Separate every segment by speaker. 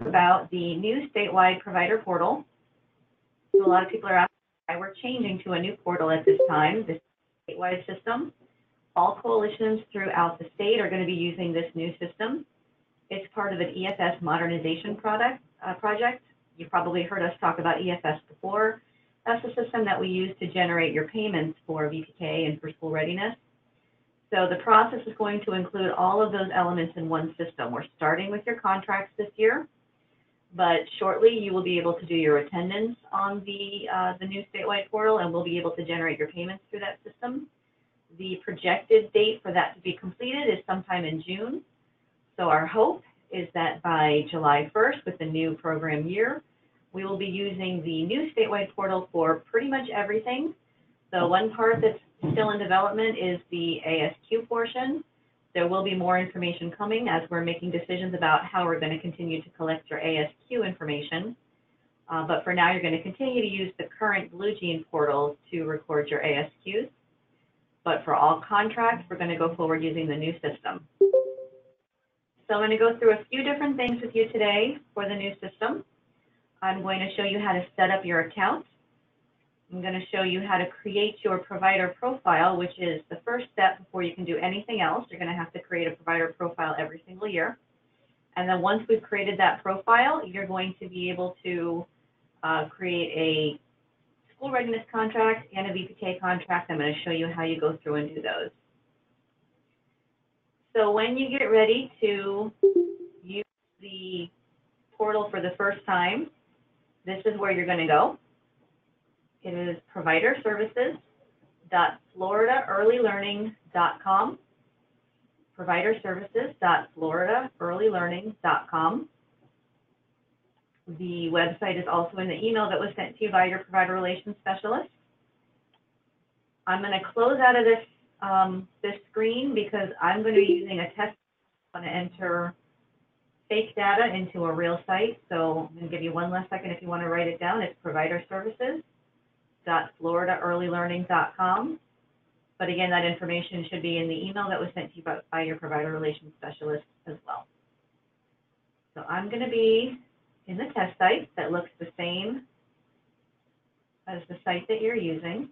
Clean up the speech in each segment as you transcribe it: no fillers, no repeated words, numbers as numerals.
Speaker 1: about the new statewide provider portal. So a lot of people are asking why we're changing to a new portal at this time, this statewide system. All coalitions throughout the state are going to be using this new system. It's part of an EFS modernization project. You've probably heard us talk about EFS before. That's the system that we use to generate your payments for VPK and for school readiness. So the process is going to include all of those elements in one system. We're starting with your contracts this year, but shortly you will be able to do your attendance on the new statewide portal, and we'll be able to generate your payments through that system. The projected date for that to be completed is sometime in June. So our hope is that by July 1st, with the new program year, we will be using the new statewide portal for pretty much everything. The one part that's still in development is the ASQ portion. There will be more information coming as we're making decisions about how we're going to continue to collect your ASQ information. But for now, you're going to continue to use the current Blue Jean portal to record your ASQs. But for all contracts, we're going to go forward using the new system. So I'm going to go through a few different things with you today for the new system. I'm going to show you how to set up your account. I'm going to show you how to create your provider profile, which is the first step before you can do anything else. You're going to have to create a provider profile every single year. And then once we've created that profile, you're going to be able to create a school readiness contract and a VPK contract. I'm going to show you how you go through and do those. So when you get ready to use the portal for the first time, this is where you're going to go. It is providerservices.floridaearlylearning.com. providerservices.floridaearlylearning.com. The website is also in the email that was sent to you by your provider relations specialist. I'm going to close out of this screen because I'm going to be using a test. I'm going to enter fake data into a real site. So I'm going to give you one last second if you want to write it down. It's providerservices.floridaearlylearning.com. But again, that information should be in the email that was sent to you by your provider relations specialist as well. So I'm going to be in the test site that looks the same as the site that you're using.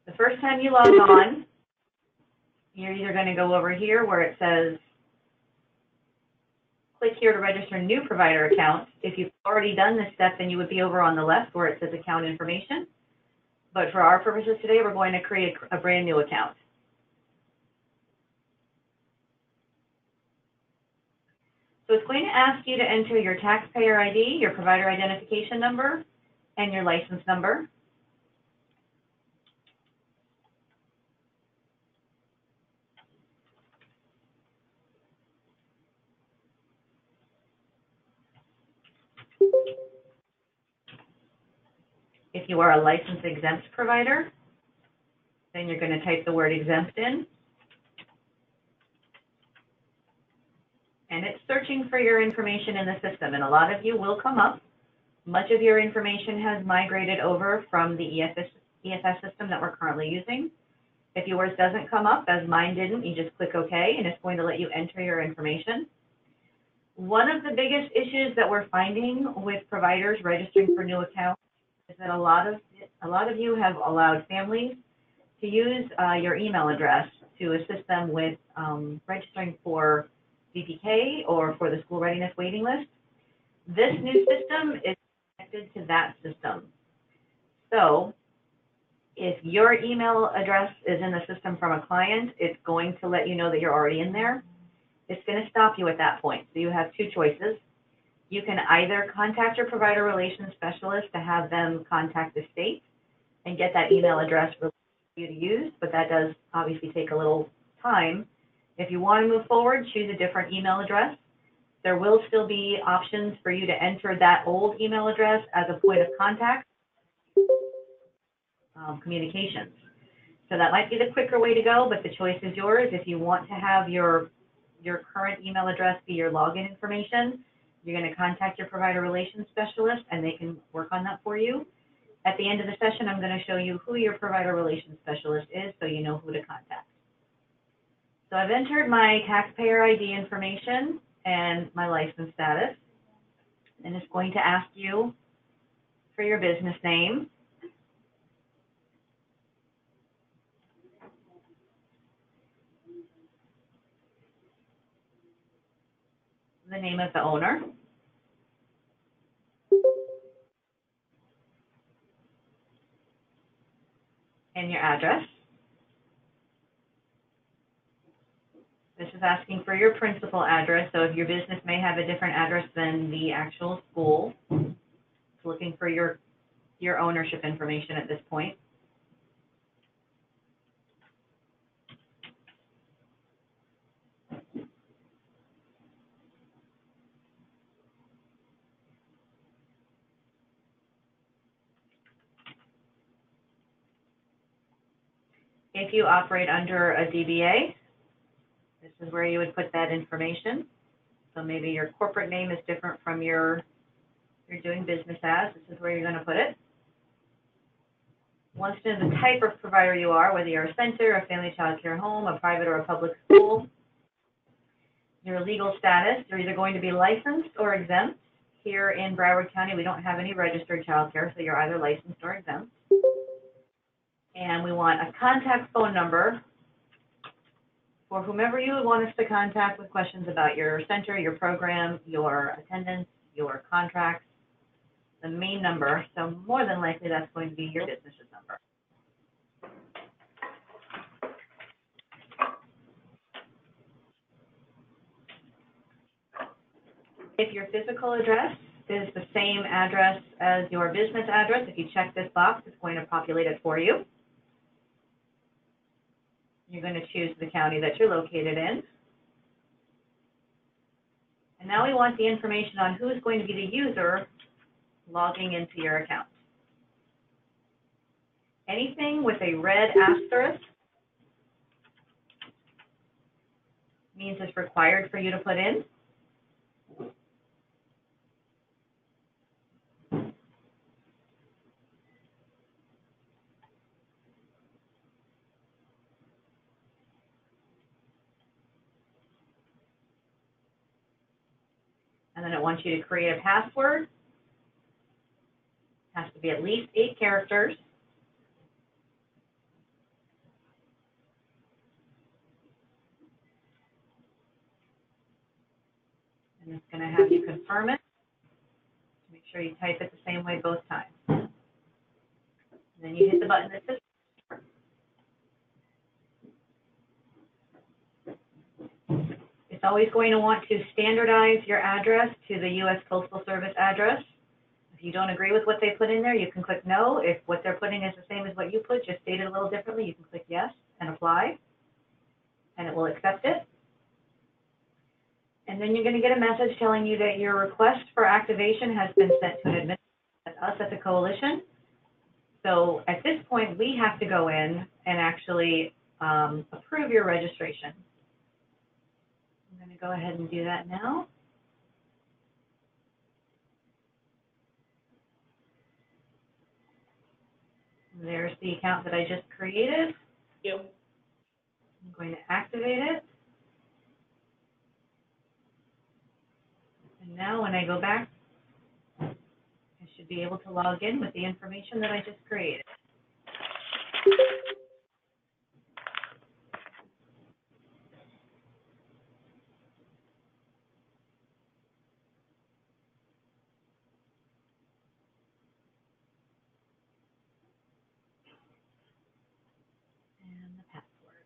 Speaker 1: The first time you log on, you're either going to go over here where it says, click here to register a new provider account. If you've already done this step, then you would be over on the left where it says account information. But for our purposes today, we're going to create a brand new account. So it's going to ask you to enter your taxpayer ID, your provider identification number, and your license number. If you are a licensed exempt provider, then you're going to type the word exempt in. And it's searching for your information in the system, and a lot of you will come up. Much of your information has migrated over from the EFS system that we're currently using. If yours doesn't come up, as mine didn't, you just click OK, and it's going to let you enter your information. One of the biggest issues that we're finding with providers registering for new accounts is that a lot of you have allowed families to use your email address to assist them with registering for VPK or for the school readiness waiting list. This new system is connected to that system. So if your email address is in the system from a client, it's going to let you know that you're already in there. It's going to stop you at that point. So you have two choices. You can either contact your provider relations specialist to have them contact the state and get that email address for you to use, but that does obviously take a little time. If you want to move forward, choose a different email address. There will still be options for you to enter that old email address as a point of contact communications. So that might be the quicker way to go, but the choice is yours. If you want to have your current email address be your login information, you're going to contact your provider relations specialist and they can work on that for you. At the end of the session, I'm going to show you who your provider relations specialist is so you know who to contact. So I've entered my taxpayer ID information and my license status. And it's going to ask you for your business name. The name of the owner. And your address. This is asking for your principal address, so if your business may have a different address than the actual school, it's looking for your ownership information at this point. If you operate under a DBA, this is where you would put that information. So maybe your corporate name is different from you're doing business as. This is where you're going to put it. Wants to know the type of provider you are, whether you're a center, a family child care home, a private or a public school. Your legal status, you're either going to be licensed or exempt. Here in Broward County, we don't have any registered child care, so you're either licensed or exempt. And we want a contact phone number for whomever you would want us to contact with questions about your center, your program, your attendance, your contracts, the main number. So more than likely that's going to be your business's number. If your physical address is the same address as your business address, if you check this box, it's going to populate it for you. You're going to choose the county that you're located in. And now we want the information on who's going to be the user logging into your account. Anything with a red asterisk means it's required for you to put in. And then it wants you to create a password. It has to be at least 8 characters. And it's going to have you confirm it. Make sure you type it the same way both times. And then you hit the button that says it's always going to want to standardize your address to the U.S. Postal Service address. If you don't agree with what they put in there, you can click no. If what they're putting is the same as what you put, just state it a little differently, you can click yes and apply, and it will accept it. And then you're going to get a message telling you that your request for activation has been sent to an administrator, us at the coalition. So at this point, we have to go in and actually approve your registration. I'm going to go ahead and do that now. There's the account that I just created.
Speaker 2: Yep.
Speaker 1: I'm going to activate it. And now when I go back, I should be able to log in with the information that I just created. And the password.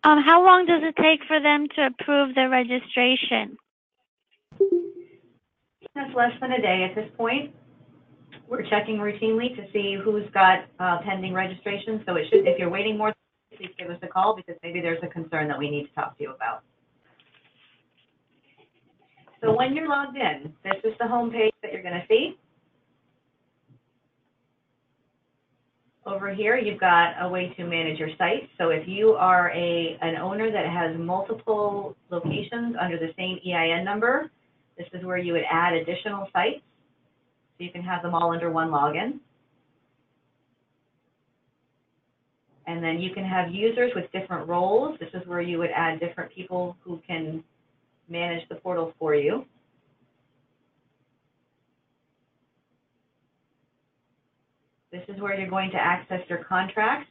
Speaker 3: How long does it take for them to approve the registration?
Speaker 1: That's less than a day at this point. We're checking routinely to see who's got pending registration. So it should, if you're waiting more, please give us a call because maybe there's a concern that we need to talk to you about. So when you're logged in, this is the home page that you're going to see. Over here, you've got a way to manage your site. So if you are an owner that has multiple locations under the same EIN number, this is where you would add additional sites. So you can have them all under one login. And then you can have users with different roles. This is where you would add different people who can manage the portal for you. This is where you're going to access your contracts.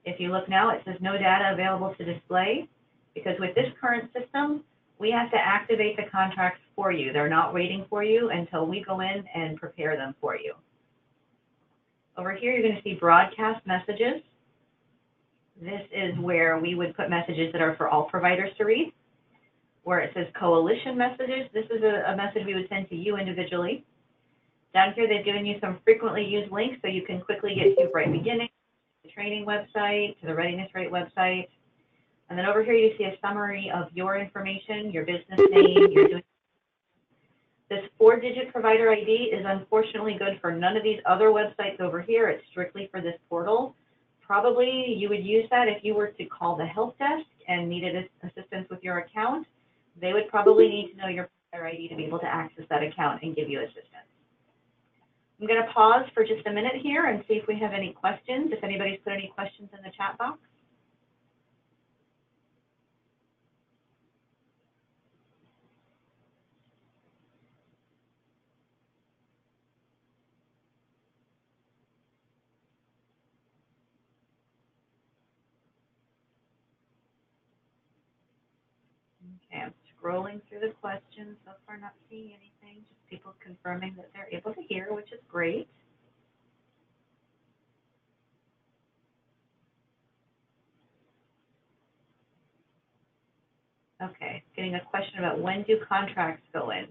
Speaker 1: If you look now, it says no data available to display, because with this current system, we have to activate the contracts for you. They're not waiting for you until we go in and prepare them for you. Over here, you're going to see broadcast messages. This is where we would put messages that are for all providers to read. Where it says coalition messages, this is a message we would send to you individually. Down here, they've given you some frequently used links so you can quickly get to Bright Beginning, the training website, to the Readiness Rate website. And then over here, you see a summary of your information, your business name, your doing. This 4-digit provider ID is unfortunately good for none of these other websites over here. It's strictly for this portal. Probably you would use that if you were to call the help desk and needed assistance with your account. They would probably need to know your provider ID to be able to access that account and give you assistance. I'm going to pause for just a minute here and see if we have any questions, if anybody's put any questions in the chat box. Okay, I'm scrolling through the questions. So far, not seeing anything. Just people confirming that they're able to hear, which is great. Okay, getting a question about when do contracts go in.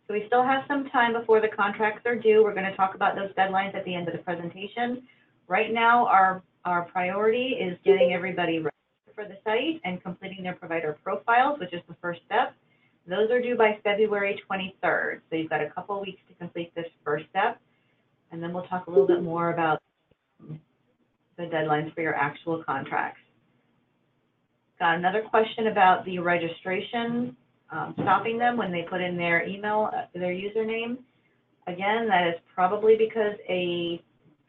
Speaker 1: So we still have some time before the contracts are due. We're going to talk about those deadlines at the end of the presentation. Right now, our priority is getting everybody ready for the site and completing their provider profiles, which is the first step. Those are due by February 23rd. So you've got a couple of weeks to complete this first step. And then we'll talk a little bit more about the deadlines for your actual contracts. Got another question about the registration, stopping them when they put in their email, their username. Again, that is probably because a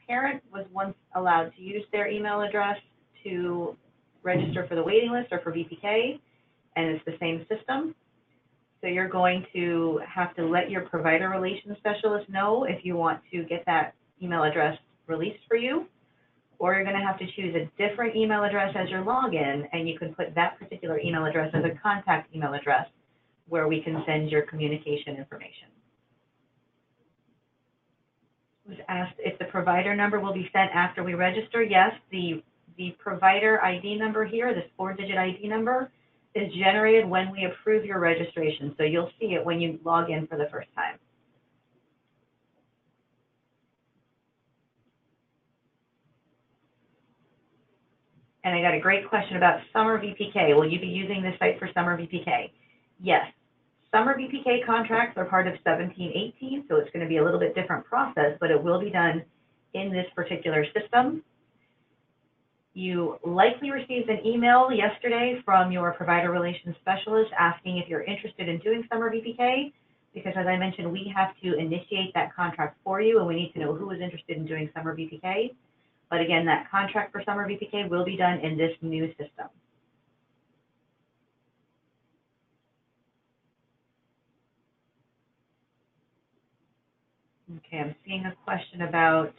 Speaker 1: parent was once allowed to use their email address to register for the waiting list or for VPK, and it's the same system. So you're going to have to let your provider relations specialist know if you want to get that email address released for you, or you're going to have to choose a different email address as your login, and you can put that particular email address as a contact email address where we can send your communication information. Was asked if the provider number will be sent after we register. Yes, the provider ID number here, this 4-digit ID number, is generated when we approve your registration. So you'll see it when you log in for the first time. And I got a great question about Summer VPK. Will you be using this site for Summer VPK? Yes. Summer VPK contracts are part of 1718, so it's going to be a little bit different process, but it will be done in this particular system. You likely received an email yesterday from your provider relations specialist asking if you're interested in doing Summer VPK, because as I mentioned, we have to initiate that contract for you, and we need to know who is interested in doing Summer VPK. But again, that contract for Summer VPK will be done in this new system. Okay, I'm seeing a question about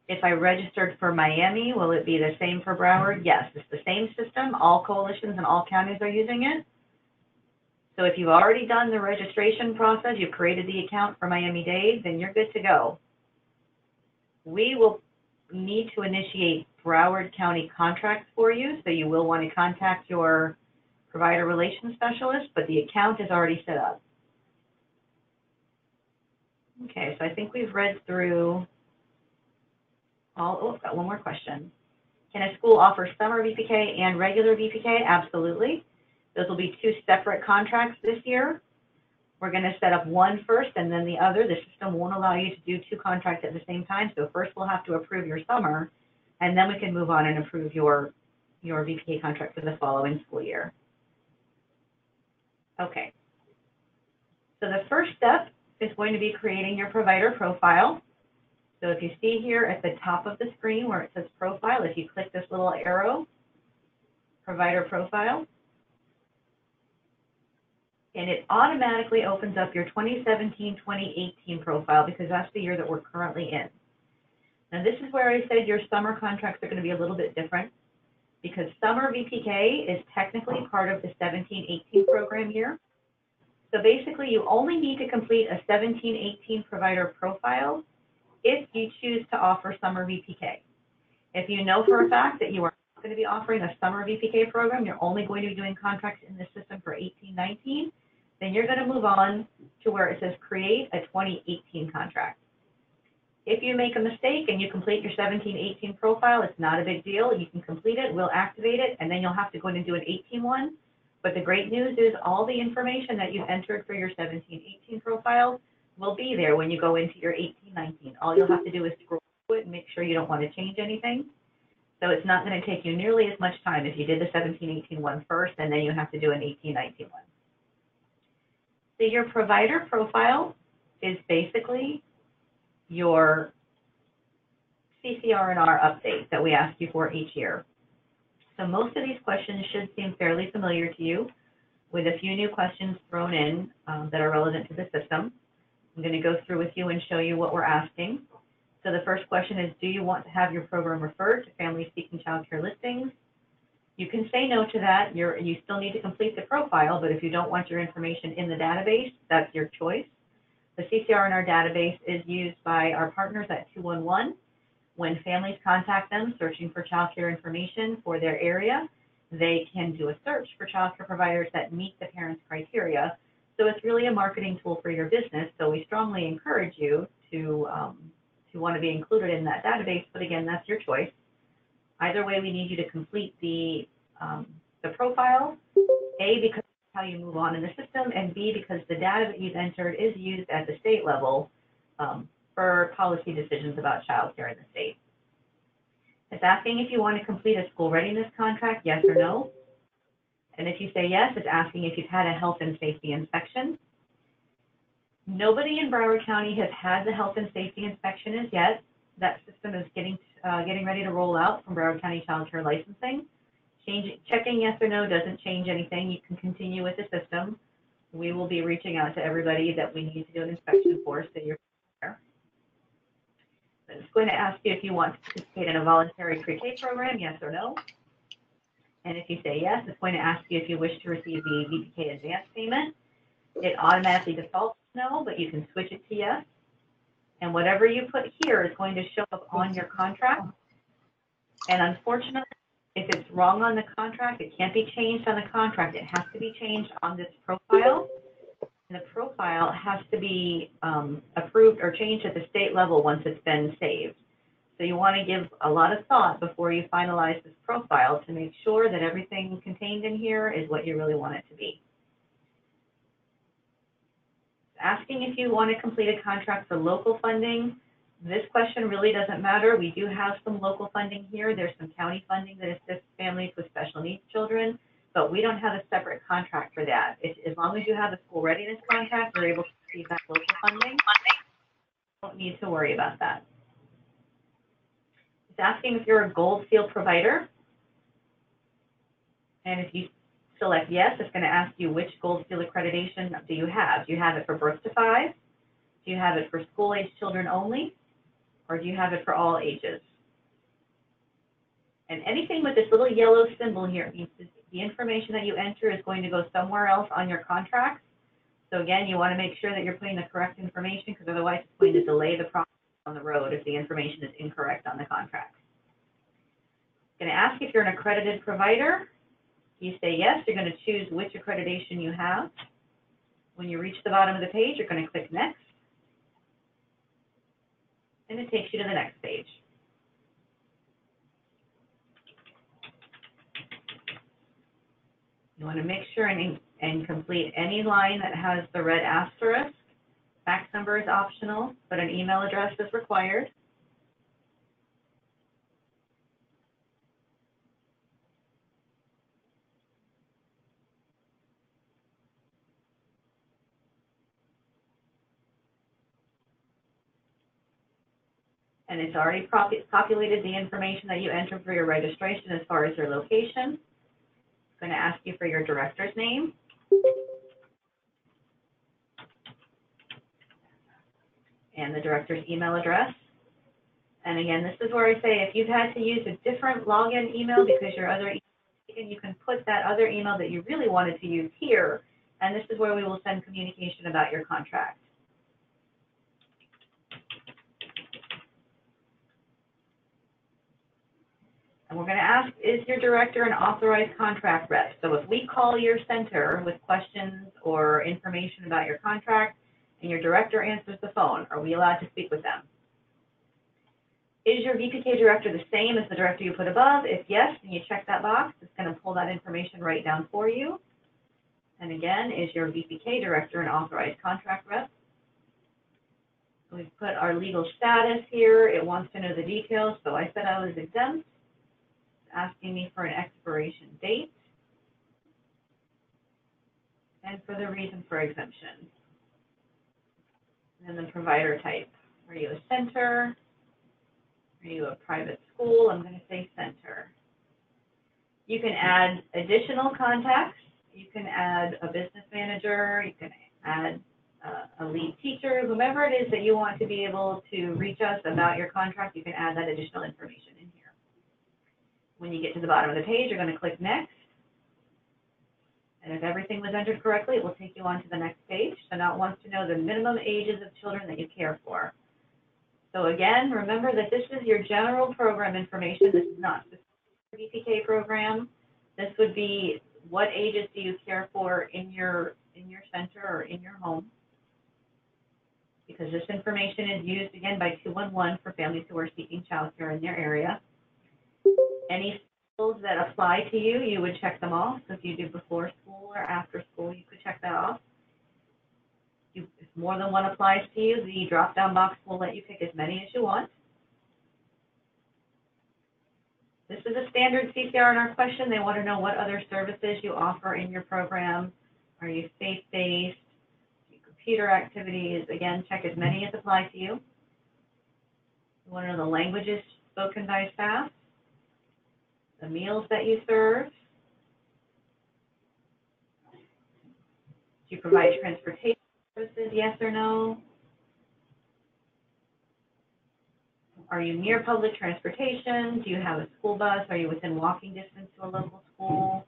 Speaker 1: if I registered for Miami, will it be the same for Broward? Yes, it's the same system. All coalitions and all counties are using it. So if you've already done the registration process, you've created the account for Miami-Dade, then you're good to go. We will need to initiate Broward County contracts for you, so you will want to contact your provider relations specialist, but the account is already set up. Okay, so I think we've read through all. Oh, I've got one more question. Can a school offer Summer VPK and regular VPK? Absolutely. Those will be 2 separate contracts this year. We're going to set up one first and then the other. The system won't allow you to do 2 contracts at the same time. So first we'll have to approve your summer, and then we can move on and approve your VPK contract for the following school year. Okay. So the first step is going to be creating your provider profile. So if you see here at the top of the screen where it says profile, if you click this little arrow, provider profile, and it automatically opens up your 2017-2018 profile because that's the year that we're currently in. Now this is where I said your summer contracts are going to be a little bit different because summer VPK is technically part of the 17-18 program year. So basically you only need to complete a 17-18 provider profile if you choose to offer summer VPK. If you know for a fact that you are not going to be offering a summer VPK program, you're only going to be doing contracts in the system for 18-19, then you're going to move on to where it says create a 2018 contract. If you make a mistake and you complete your 17-18 profile, it's not a big deal. You can complete it, we'll activate it, and then you'll have to go in and do an 18 one. But the great news is all the information that you've entered for your 17-18 profile will be there when you go into your 18-19. All you'll have to do is scroll through it and make sure you don't want to change anything. So it's not going to take you nearly as much time if you did the 17-18 one first and then you have to do an 18-19 one. So your provider profile is basically your CCR&R update that we ask you for each year. So most of these questions should seem fairly familiar to you, with a few new questions thrown in that are relevant to the system. I'm going to go through with you and show you what we're asking. So the first question is, do you want to have your program referred to families seeking child care listings? You can say no to that. You still need to complete the profile, but if you don't want your information in the database, that's your choice. The CCR&R database is used by our partners at 211. When families contact them searching for child care information for their area, they can do a search for child care providers that meet the parents' criteria. So it's really a marketing tool for your business. So we strongly encourage you to want to be included in that database, but again, that's your choice. Either way, we need you to complete the profile, A, because that's how you move on in the system, and B, because the data that you've entered is used at the state level for policy decisions about child care in the state. It's asking if you want to complete a school readiness contract, yes or no. And if you say yes, it's asking if you've had a health and safety inspection. Nobody in Broward County has had the health and safety inspection as yet. That system is getting ready to roll out from Broward County Child Care Licensing. Checking yes or no doesn't change anything. You can continue with the system. We will be reaching out to everybody that we need to do an inspection for, so you're there. It's going to ask you if you want to participate in a voluntary pre-K program, yes or no. And if you say yes, it's going to ask you if you wish to receive the VPK advance payment. It automatically defaults to no, but you can switch it to yes. And whatever you put here is going to show up on your contract. And unfortunately, if it's wrong on the contract, it can't be changed on the contract. It has to be changed on this profile. And the profile has to be approved or changed at the state level once it's been saved. So you want to give a lot of thought before you finalize this profile to make sure that everything contained in here is what you really want it to be. Asking if you want to complete a contract for local funding. This question really doesn't matter. We do have some local funding here. There's some county funding that assists families with special needs children, but we don't have a separate contract for that. As long as you have a school readiness contract, you're able to receive that local funding. You don't need to worry about that. It's asking if you're a Gold Seal provider. And if you select yes, it's going to ask you which Gold Seal accreditation do you have. Do you have it for birth to 5? Do you have it for school-age children only? Or do you have it for all ages? And anything with this little yellow symbol here means that the information that you enter is going to go somewhere else on your contract. So again, you want to make sure that you're putting the correct information, because otherwise it's going to delay the process on the road if the information is incorrect on the contract. It's going to ask if you're an accredited provider. You say yes, you're going to choose which accreditation you have. When you reach the bottom of the page, you're going to click next. And it takes you to the next page. You want to make sure and complete any line that has the red asterisk. Fax number is optional, but an email address is required. and it's already populated the information that you entered for your registration as far as your location. It's going to ask you for your director's name. And the director's email address. And again, this is where I say if you've had to use a different login email because your other email is taken, you can put that other email that you really wanted to use here, and this is where we will send communication about your contract. And we're going to ask, is your director an authorized contract rep? So if we call your center with questions or information about your contract and your director answers the phone, are we allowed to speak with them? Is your VPK director the same as the director you put above? If yes, then you check that box. It's going to pull that information right down for you. And again, is your VPK director an authorized contract rep? We've put our legal status here. It wants to know the details, so I said I was exempt. It's asking me for an expiration date and for the reason for exemption. And then the provider type. Are you a center? Are you a private school? I'm going to say center. You can add additional contacts. You can add a business manager. You can add a lead teacher, whomever it is that you want to be able to reach us about your contract. You can add that additional information in here. When you get to the bottom of the page, you're going to click next. And if everything was entered correctly, it will take you on to the next page. So now it wants to know the minimum ages of children that you care for. So again, remember that this is your general program information. This is not specific to the BTK program. This would be what ages do you care for in your center or in your home. Because this information is used, again, by 211 for families who are seeking child care in their area. Any schools that apply to you, you would check them off. So if you do before school or after school, you could check that off. If more than one applies to you, the drop-down box will let you pick as many as you want. This is a standard CCR in our question. They want to know what other services you offer in your program. Are you faith-based? Computer activities? Again, check as many as apply to you. You want to know the languages spoken by staff, the meals that you serve. Do you provide transportation services, yes or no? Are you near public transportation? Do you have a school bus? Are you within walking distance to a local school?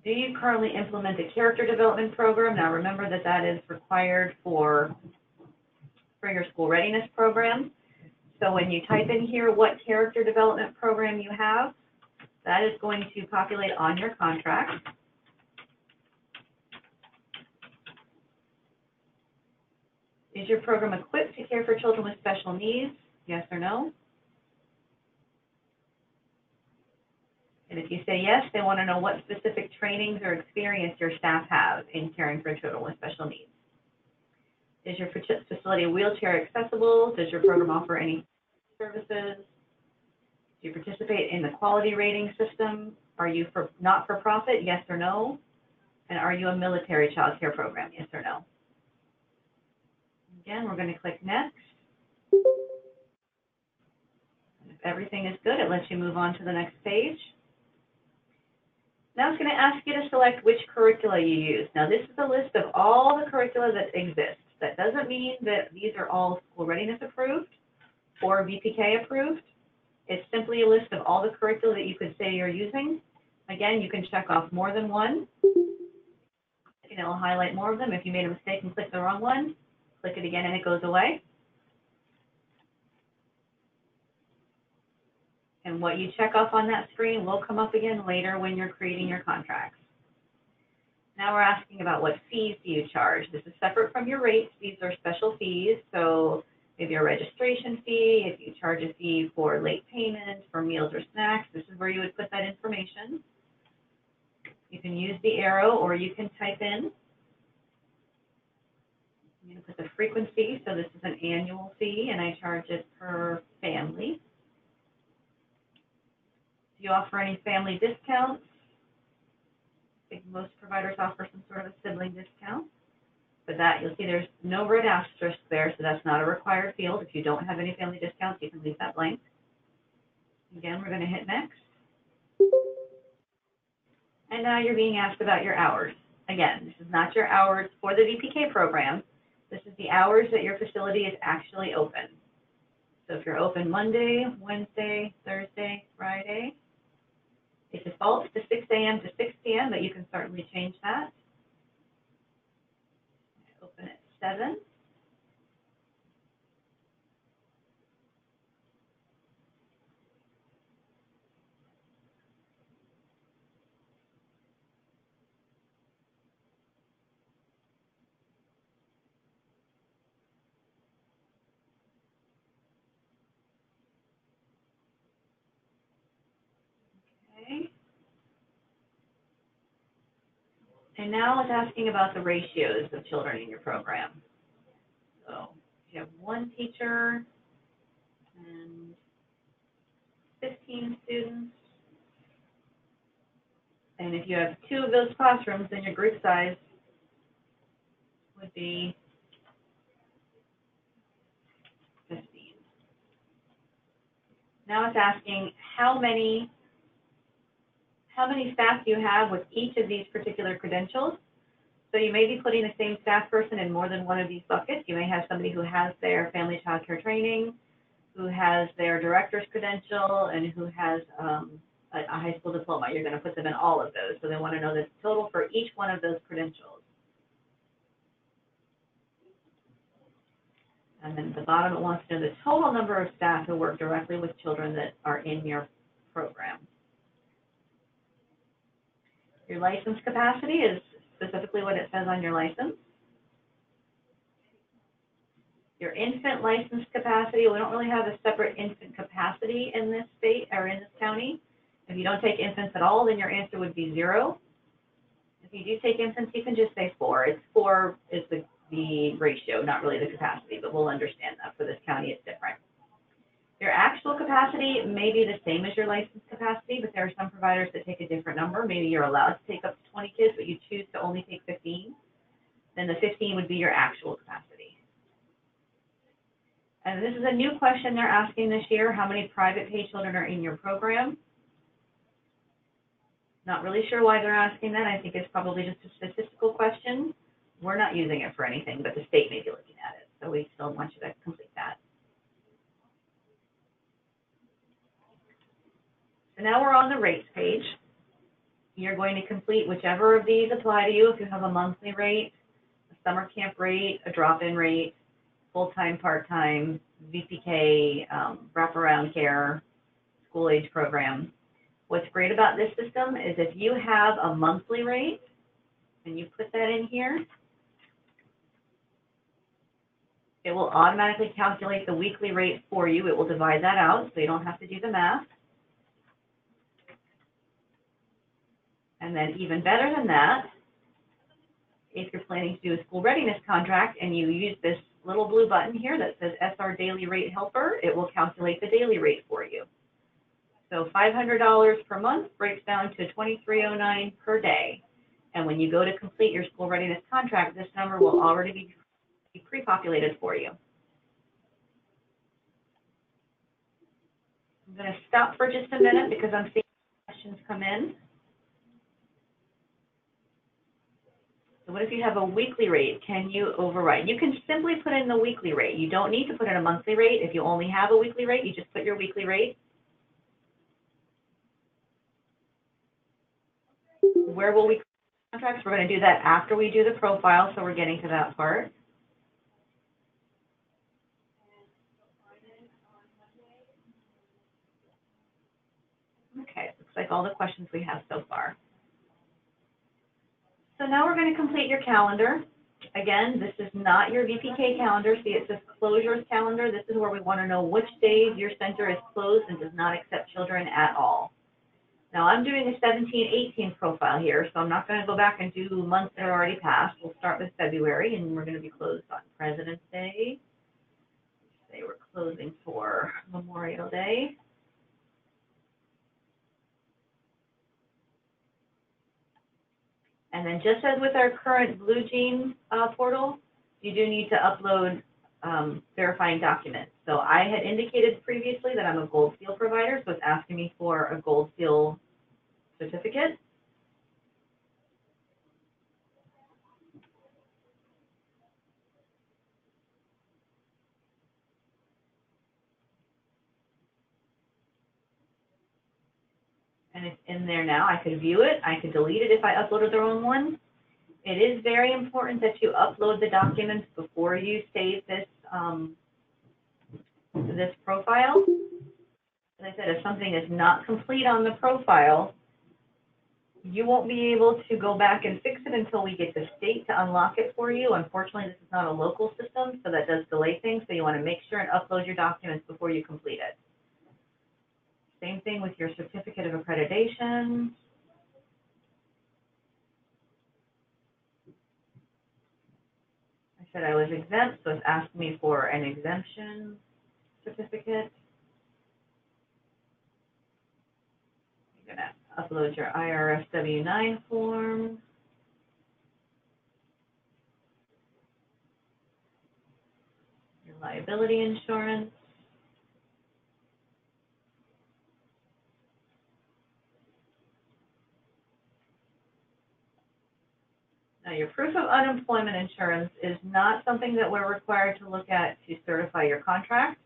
Speaker 1: Do you currently implement a character development program? Now remember that that is required for your school readiness program. So when you type in here what character development program you have, that is going to populate on your contract. Is your program equipped to care for children with special needs? Yes or no? And if you say yes, they want to know what specific trainings or experience your staff have in caring for children with special needs. Is your facility wheelchair accessible? Does your program offer any services? Do you participate in the quality rating system? Are you not-for-profit? Yes or no? And are you a military child care program? Yes or no? Again, we're going to click next. And if everything is good, it lets you move on to the next page. Now it's going to ask you to select which curricula you use. Now this is a list of all the curricula that exist. That doesn't mean that these are all school readiness approved or VPK approved. It's simply a list of all the curricula that you could say you're using. Again, you can check off more than one. And it will highlight more of them. If you made a mistake and clicked the wrong one, click it again and it goes away. And what you check off on that screen will come up again later when you're creating your contracts. Now we're asking about what fees do you charge. This is separate from your rates. These are special fees. So maybe a registration fee, if you charge a fee for late payment, for meals or snacks, this is where you would put that information. You can use the arrow or you can type in. I'm going to put the frequency. So this is an annual fee and I charge it per family. Do you offer any family discounts? I think most providers offer some sort of a sibling discount. But that, you'll see there's no red asterisk there, so that's not a required field. If you don't have any family discounts, you can leave that blank. Again, we're going to hit next. And now you're being asked about your hours. Again, this is not your hours for the VPK program. This is the hours that your facility is actually open. So if you're open Monday, Wednesday, Thursday, Friday, it defaults to 6 a.m. to 6 p.m., but you can certainly change that. Open at 7. Okay. And now it's asking about the ratios of children in your program. So if you have one teacher and 15 students, and if you have 2 of those classrooms, then your group size would be 15. Now it's asking how many staff do you have with each of these particular credentials. So you may be putting the same staff person in more than one of these buckets. You may have somebody who has their family child care training, who has their director's credential, and who has a high school diploma. You're going to put them in all of those. So they want to know the total for each one of those credentials. And then at the bottom, it wants to know the total number of staff who work directly with children that are in your program. Your license capacity is specifically what it says on your license. Your infant license capacity, we don't really have a separate infant capacity in this state or in this county. If you don't take infants at all, then your answer would be 0. If you do take infants, you can just say 4. It's 4 is the ratio, not really the capacity, but we'll understand that for this county it's different. Your actual capacity may be the same as your license capacity, but there are some providers that take a different number. Maybe you're allowed to take up to 20 kids, but you choose to only take 15. Then the 15 would be your actual capacity. And this is a new question they're asking this year. How many private paid children are in your program? Not really sure why they're asking that. I think it's probably just a statistical question. We're not using it for anything, but the state may be looking at it. So we still want you to complete that. So now we're on the rates page. You're going to complete whichever of these apply to you. If you have a monthly rate, a summer camp rate, a drop-in rate, full-time, part-time, VPK, wraparound care, school-age program. What's great about this system is if you have a monthly rate and you put that in here, it will automatically calculate the weekly rate for you. It will divide that out so you don't have to do the math. And then even better than that, if you're planning to do a school readiness contract and you use this little blue button here that says SR Daily Rate Helper, it will calculate the daily rate for you. So $500 per month breaks down to $23.09 per day. And when you go to complete your school readiness contract, this number will already be pre-populated for you. I'm going to stop for just a minute because I'm seeing questions come in. So what if you have a weekly rate? Can you override? You can simply put in the weekly rate. You don't need to put in a monthly rate. If you only have a weekly rate, you just put your weekly rate. Where will we contracts? We're going to do that after we do the profile, so we're getting to that part. Okay, looks like all the questions we have so far. So now we're going to complete your calendar. Again, this is not your VPK calendar. See, it says closures calendar. This is where we want to know which days your center is closed and does not accept children at all. Now, I'm doing a 17-18 profile here, so I'm not going to go back and do months that are already passed. We'll start with February, and we're going to be closed on President's Day. Say we're closing for Memorial Day. And then just as with our current Blue Jean portal, you do need to upload verifying documents. So I had indicated previously that I'm a Gold Seal provider, so it's asking me for a Gold Seal certificate. And it's in there now. I could view it. I could delete it if I uploaded the wrong one. It is very important that you upload the documents before you save this this profile. As I said, if something is not complete on the profile, you won't be able to go back and fix it until we get the state to unlock it for you. Unfortunately, this is not a local system, so that does delay things. So you want to make sure and upload your documents before you complete it. Same thing with your certificate of accreditation. I said I was exempt, so it's asking me for an exemption certificate. You're going to upload your IRS W-9 form. Your liability insurance. Now, your proof of unemployment insurance is not something that we're required to look at to certify your contract.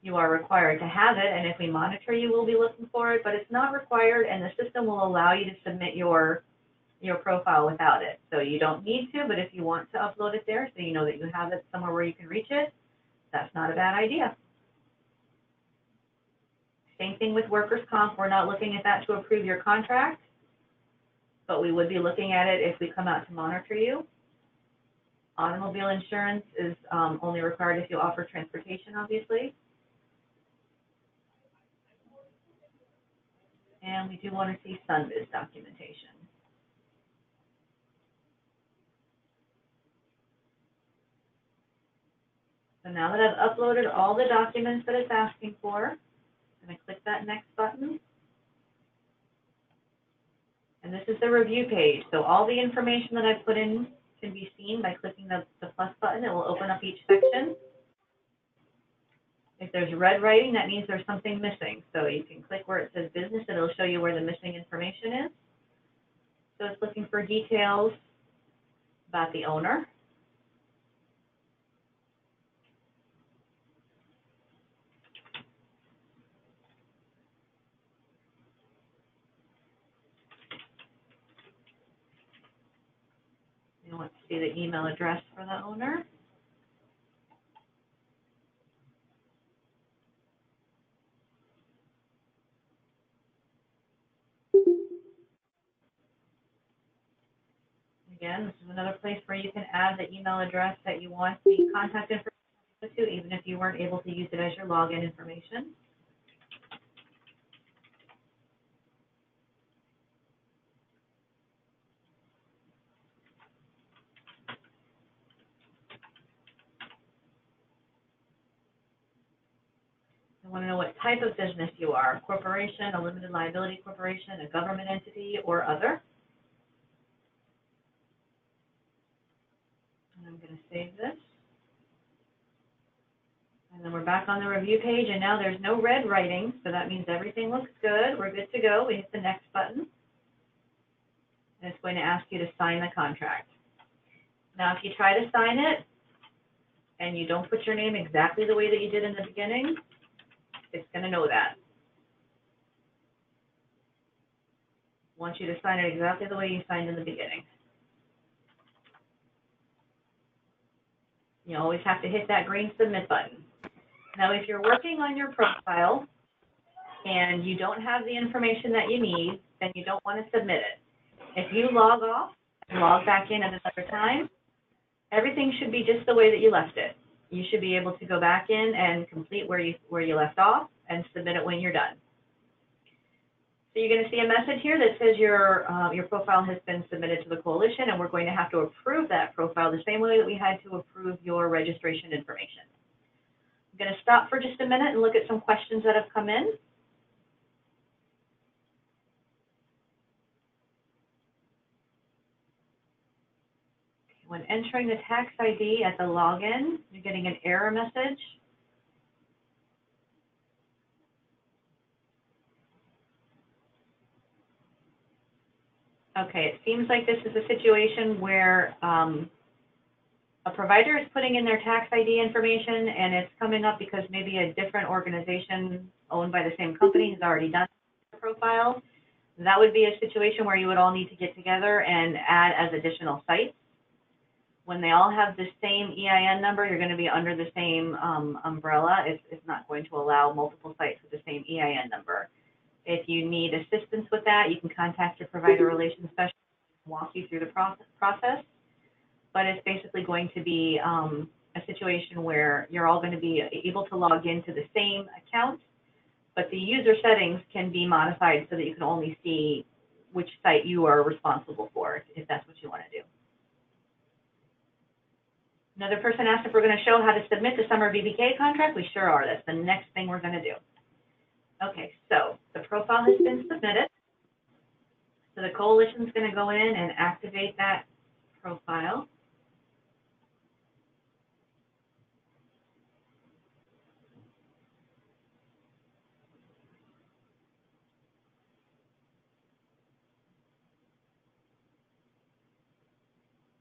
Speaker 1: You are required to have it, and if we monitor you, we'll be looking for it, but it's not required, and the system will allow you to submit your profile without it. So you don't need to, but if you want to upload it there so you know that you have it somewhere where you can reach it, that's not a bad idea. Same thing with workers' comp. We're not looking at that to approve your contract, but we would be looking at it if we come out to monitor you. Automobile insurance is only required if you offer transportation, obviously. And we do want to see SunViz documentation. So now that I've uploaded all the documents that it's asking for, I'm going to click that next button. And this is the review page. So all the information that I've put in can be seen by clicking the plus button. It will open up each section. If there's red writing, that means there's something missing. So you can click where it says business, and it'll show you where the missing information is. So it's looking for details about the owner. You want to see the email address for the owner. Again, this is another place where you can add the email address that you want the contact information to, even if you weren't able to use it as your login information. I want to know what type of business you are, a corporation, a limited liability corporation, a government entity, or other. And I'm going to save this. And then we're back on the review page, and now there's no red writing, so that means everything looks good. We're good to go. We hit the next button, and it's going to ask you to sign the contract. Now, if you try to sign it, and you don't put your name exactly the way that you did in the beginning, it's going to know that. I want you to sign it exactly the way you signed in the beginning. You always have to hit that green submit button. Now, if you're working on your profile and you don't have the information that you need, then you don't want to submit it. If you log off and log back in at another time, everything should be just the way that you left it. You should be able to go back in and complete where you left off and submit it when you're done. So you're going to see a message here that says your profile has been submitted to the coalition, and we're going to have to approve that profile the same way that we had to approve your registration information. I'm going to stop for just a minute and look at some questions that have come in. When entering the tax ID at the login, you're getting an error message. Okay, it seems like this is a situation where a provider is putting in their tax ID information and it's coming up because maybe a different organization owned by the same company has already done the profile. That would be a situation where you would all need to get together and add as additional sites. When they all have the same EIN number, you're going to be under the same umbrella. It's not going to allow multiple sites with the same EIN number. If you need assistance with that, you can contact your provider relations specialist and walk you through the process. But it's basically going to be a situation where you're all going to be able to log into the same account, but the user settings can be modified so that you can only see which site you are responsible for, if that's what you want to do. Another person asked if we're going to show how to submit the summer VPK contract. We sure are. That's the next thing we're going to do. Okay, so the profile has been submitted. So the coalition is going to go in and activate that profile.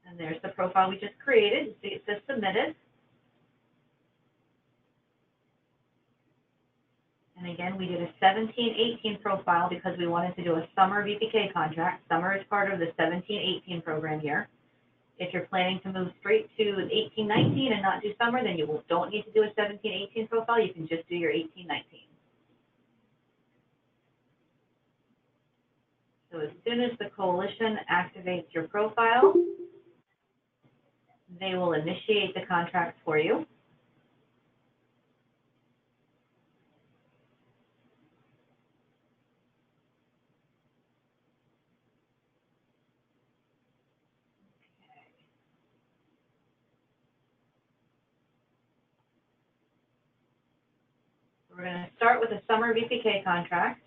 Speaker 1: And there's the profile we just created. You see it says submitted. And again, we did a 17-18 profile because we wanted to do a summer VPK contract. Summer is part of the 17-18 program year. If you're planning to move straight to an 18-19 and not do summer, then you don't need to do a 17-18 profile. You can just do your 18-19. So as soon as the coalition activates your profile, they will initiate the contract for you. We're going to start with a summer VPK contract.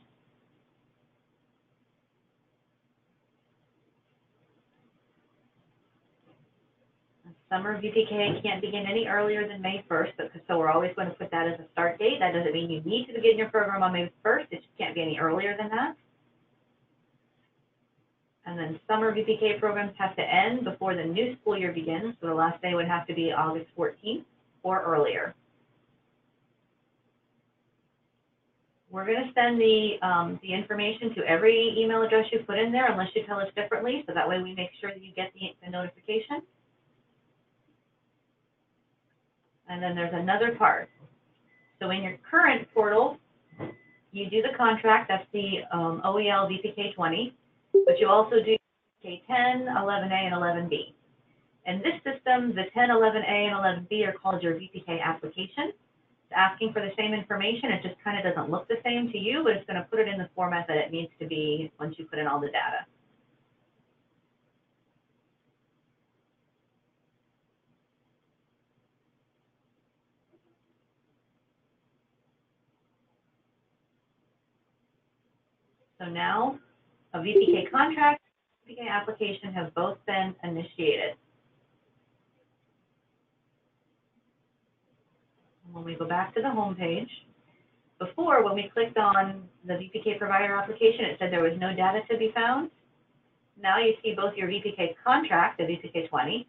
Speaker 1: Summer VPK can't begin any earlier than May 1st, so we're always going to put that as a start date. That doesn't mean you need to begin your program on May 1st. It just can't be any earlier than that. And then summer VPK programs have to end before the new school year begins, so the last day would have to be August 14th or earlier. We're going to send the information to every email address you put in there unless you tell us differently, so that way we make sure that you get the notification. And then there's another part. So in your current portal, you do the contract, that's the OEL VPK 20, but you also do VPK 10, 11A, and 11B. In this system, the 10, 11A, and 11B are called your VPK application. It's asking for the same information. It just kind of doesn't look the same to you, but it's going to put it in the format that it needs to be once you put in all the data. So now a VPK contract and VPK application have both been initiated. When we go back to the home page, before when we clicked on the VPK provider application, it said there was no data to be found. Now you see both your VPK contract, the VPK 20,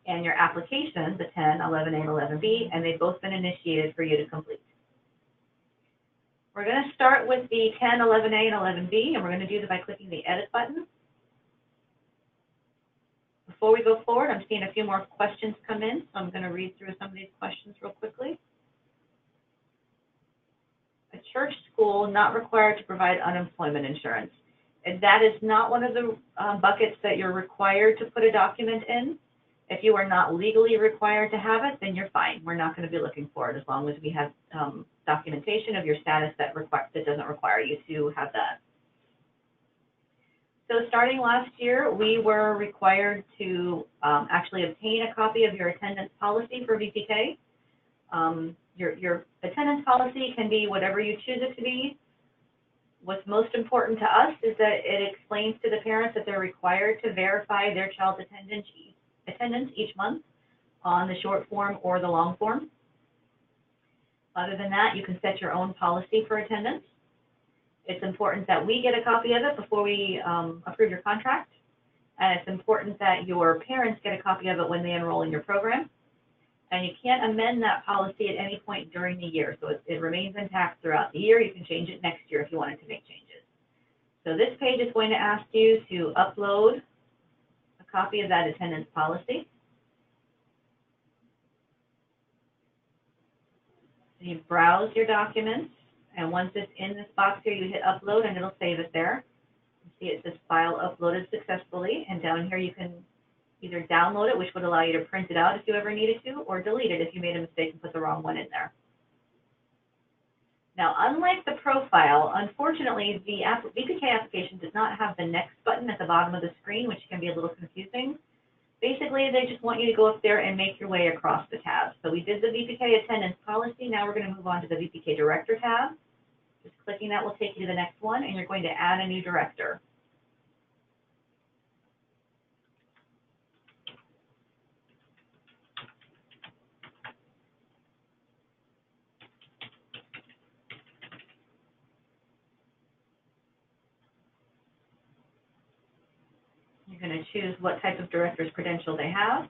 Speaker 1: and your application, the 10, 11A, and 11B, and they've both been initiated for you to complete. We're going to start with the 10, 11A, and 11B, and we're going to do that by clicking the Edit button. Before we go forward, I'm seeing a few more questions come in, so I'm going to read through some of these questions real quickly. A church school not required to provide unemployment insurance. That is not one of the buckets that you're required to put a document in. If you are not legally required to have it, then you're fine. We're not going to be looking for it as long as we have documentation of your status that doesn't require you to have that. So starting last year, we were required to actually obtain a copy of your attendance policy for VPK. Your attendance policy can be whatever you choose it to be. What's most important to us is that it explains to the parents that they're required to verify their child's attendance attendance each month on the short form or the long form. Other than that, you can set your own policy for attendance. It's important that we get a copy of it before we approve your contract, and it's important that your parents get a copy of it when they enroll in your program. And you can't amend that policy at any point during the year, so it remains intact throughout the year. You can change it next year if you wanted to make changes. So this page is going to ask you to upload a copy of that attendance policy. So you browse your documents, and once it's in this box here, you hit upload and it'll save it there. You see it says file uploaded successfully, and down here you can either download it, which would allow you to print it out if you ever needed to, or delete it if you made a mistake and put the wrong one in there. Now, unlike the profile, unfortunately, the VPK application does not have the next button at the bottom of the screen, which can be a little confusing. Basically, they just want you to go up there and make your way across the tabs. So we did the VPK attendance policy. Now we're going to move on to the VPK director tab. Just clicking that will take you to the next one, and you're going to add a new director. You're going to choose what type of director's credential they have,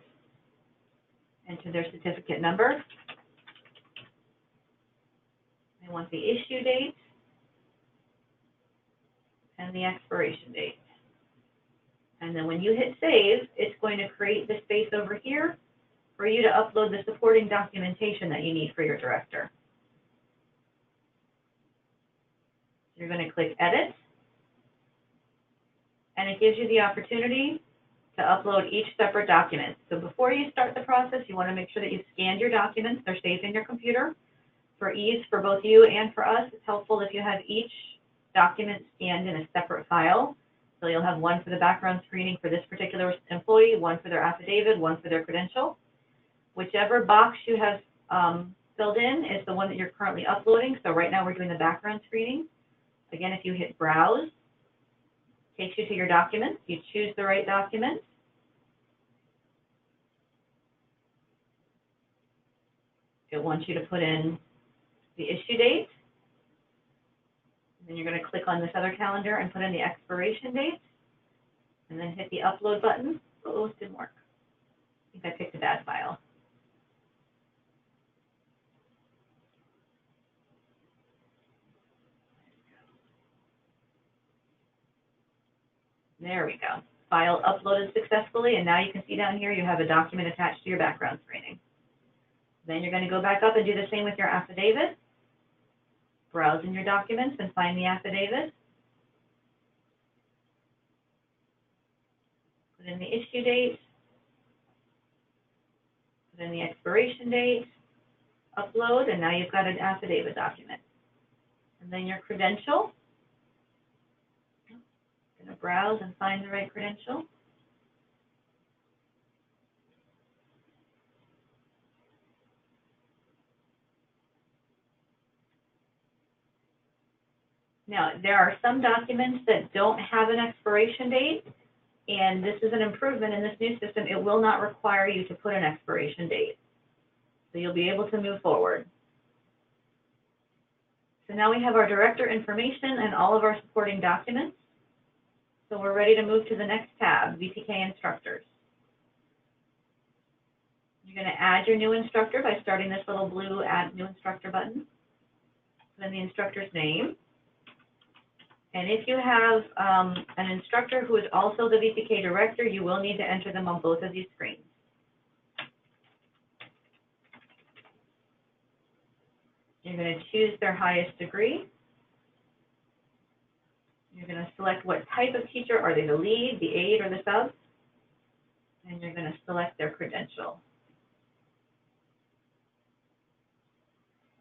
Speaker 1: enter their certificate number. They want the issue date and the expiration date. And then when you hit save, it's going to create the space over here for you to upload the supporting documentation that you need for your director. You're going to click edit, and it gives you the opportunity to upload each separate document. So before you start the process, you want to make sure that you've scanned your documents. They're saved in your computer. For ease for both you and for us, it's helpful if you have each document scanned in a separate file. So you'll have one for the background screening for this particular employee, one for their affidavit, one for their credential. Whichever box you have filled in is the one that you're currently uploading. So right now we're doing the background screening. Again, if you hit browse, it takes you to your documents. You choose the right document. It wants you to put in the issue date. Then you're going to click on this other calendar and put in the expiration date, and then hit the upload button. Oh, it didn't work. I think I picked a bad file. There we go. File uploaded successfully, and now you can see down here you have a document attached to your background screening. Then you're going to go back up and do the same with your affidavit. Browse in your documents and find the affidavit. Put in the issue date. Put in the expiration date. Upload, and now you've got an affidavit document. And then your credential. I'm going to browse and find the right credential. Now, there are some documents that don't have an expiration date, and this is an improvement in this new system. It will not require you to put an expiration date. So you'll be able to move forward. So now we have our director information and all of our supporting documents. So we're ready to move to the next tab, VPK Instructors. You're going to add your new instructor by starting this little blue Add New Instructor button. Put in the instructor's name. And if you have an instructor who is also the VPK director, you will need to enter them on both of these screens. You're going to choose their highest degree. You're going to select what type of teacher. Are they the lead, the aide, or the sub? And you're going to select their credential.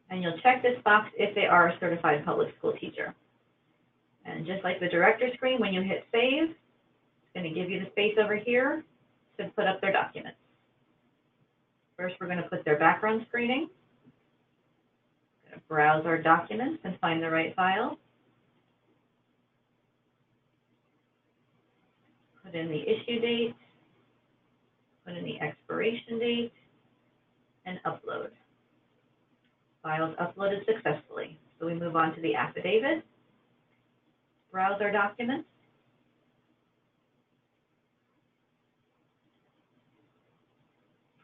Speaker 1: And you'll check this box if they are a certified public school teacher. And just like the director screen, when you hit save, it's going to give you the space over here to put up their documents. First, we're going to put their background screening. We're going to browse our documents and find the right file. Put in the issue date. put in the expiration date, and upload. Files uploaded successfully. So we move on to the affidavit, browse our documents,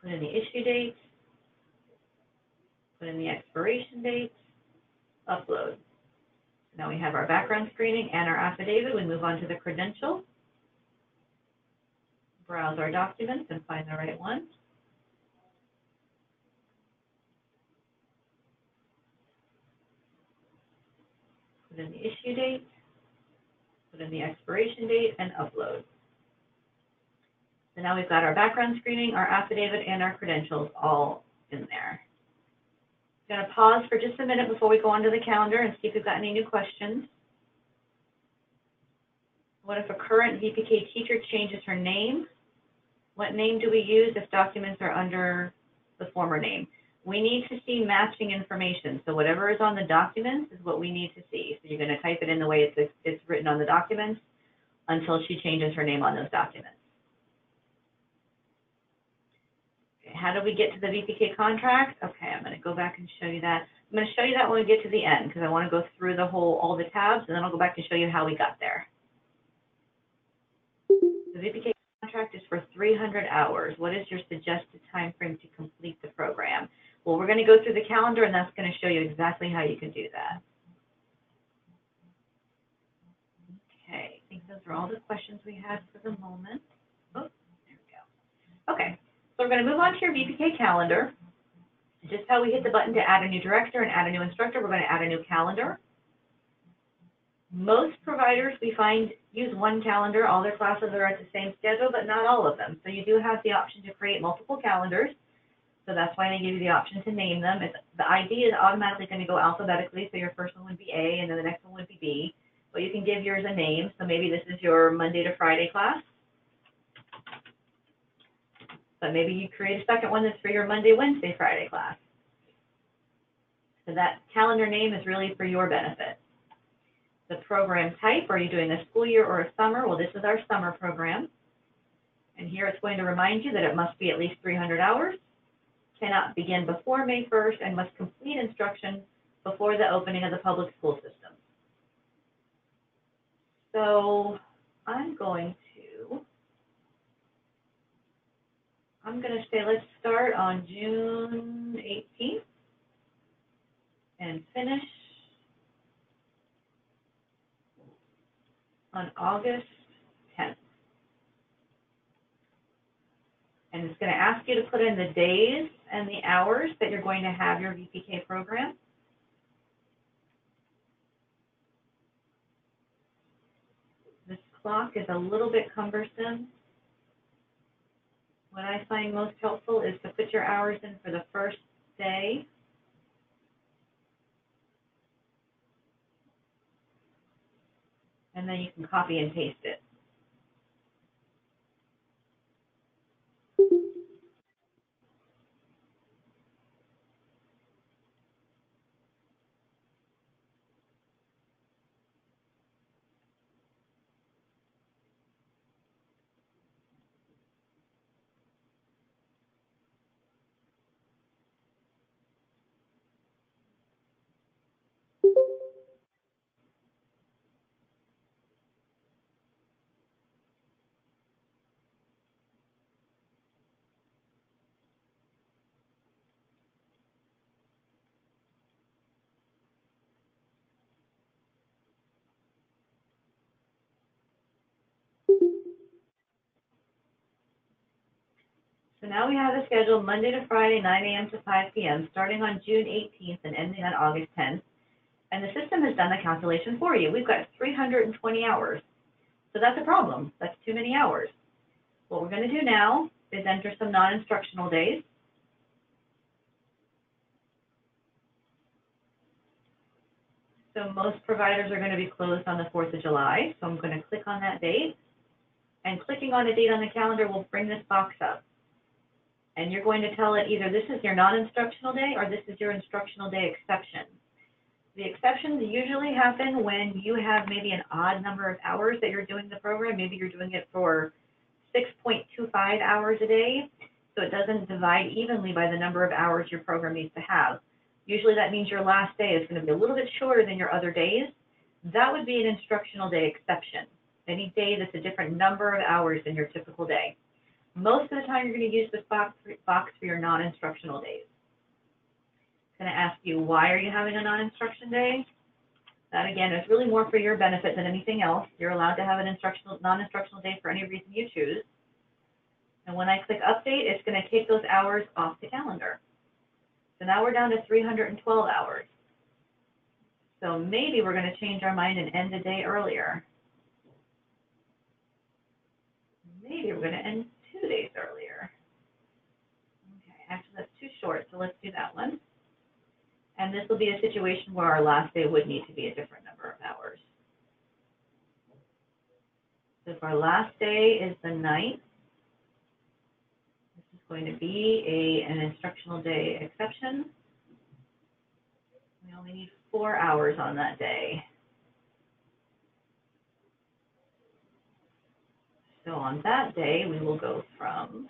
Speaker 1: put in the issue date, put in the expiration date, upload. So now we have our background screening and our affidavit. We move on to the credential, browse our documents and find the right one. Put in the issue date, put in the expiration date, and upload. So now we've got our background screening, our affidavit, and our credentials all in there. I'm going to pause for just a minute before we go onto the calendar and see if we've got any new questions. What if a current VPK teacher changes her name? What name do we use if documents are under the former name? We need to see matching information. So whatever is on the documents is what we need to see. So you're going to type it in the way it's written on the documents until she changes her name on those documents. Okay, how do we get to the VPK contract? Okay, I'm going to go back and show you that. I'm going to show you that when we get to the end because I want to go through all the tabs, and then I'll go back and show you how we got there. The VPK contract is for 300 hours. What is your suggested time frame to complete the program? Well, we're going to go through the calendar, and that's going to show you exactly how you can do that. Okay, I think those are all the questions we had for the moment. Oh, there we go. Okay, so we're going to move on to your VPK calendar. Just how we hit the button to add a new director and add a new instructor, we're going to add a new calendar. Most providers we find use one calendar. All their classes are at the same schedule, but not all of them. So you do have the option to create multiple calendars. So that's why they give you the option to name them. The ID is automatically going to go alphabetically, so your first one would be A, and then the next one would be B. But you can give yours a name. So maybe this is your Monday to Friday class. But maybe you create a second one that's for your Monday, Wednesday, Friday class. So that calendar name is really for your benefit. The program type, are you doing a school year or a summer? Well, this is our summer program. And here it's going to remind you that it must be at least 300 hours, cannot begin before May 1st, and must complete instruction before the opening of the public school system. So I'm going to say let's start on June 18th and finish on August 10th. And it's going to ask you to put in the days and the hours that you're going to have your VPK program. This clock is a little bit cumbersome. What I find most helpful is to put your hours in for the first day. And then you can copy and paste it. So now we have a schedule Monday to Friday, 9 a.m. to 5 p.m., starting on June 18th and ending on August 10th. And the system has done the calculation for you. We've got 320 hours. So that's a problem. That's too many hours. What we're going to do now is enter some non-instructional days. So most providers are going to be closed on the 4th of July. So I'm going to click on that date. And clicking on a date on the calendar will bring this box up. And you're going to tell it either this is your non-instructional day or this is your instructional day exception. The exceptions usually happen when you have maybe an odd number of hours that you're doing the program. Maybe you're doing it for 6.25 hours a day, so it doesn't divide evenly by the number of hours your program needs to have. Usually that means your last day is going to be a little bit shorter than your other days. That would be an instructional day exception. Any day that's a different number of hours than your typical day. Most of the time you're going to use this box for your non-instructional days. I'm going to ask you, why are you having a non-instruction day? That, again, is really more for your benefit than anything else. You're allowed to have an non-instructional day for any reason you choose. And when I click Update, it's going to take those hours off the calendar. So now we're down to 312 hours. So maybe we're going to change our mind and end a day earlier. Maybe we're going to end 2 days earlier. Okay, actually that's too short, so let's do that one. And this will be a situation where our last day would need to be a different number of hours. So if our last day is the 9th, this is going to be an instructional day exception. We only need 4 hours on that day. So on that day, we will go from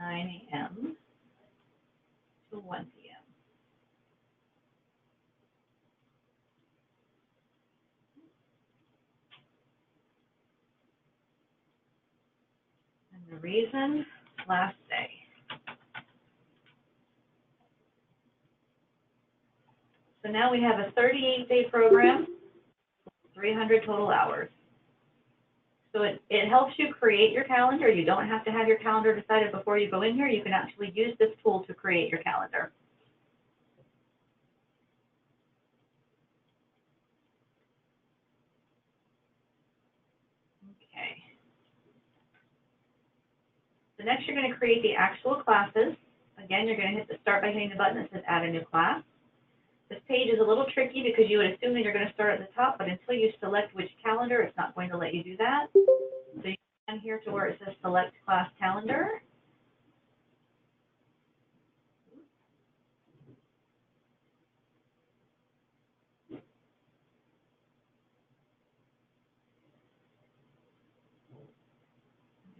Speaker 1: 9 a.m. to 1 p.m. And the reason, last day. So now we have a 38-day program, 300 total hours. So it helps you create your calendar. You don't have to have your calendar decided before you go in here. You can actually use this tool to create your calendar. Okay. So next you're going to create the actual classes. Again, you're going to hit the start by hitting the button that says add a new class. This page is a little tricky because you would assume that you're going to start at the top, but until you select which calendar, it's not going to let you do that. So you come here to where it says select class calendar. Wait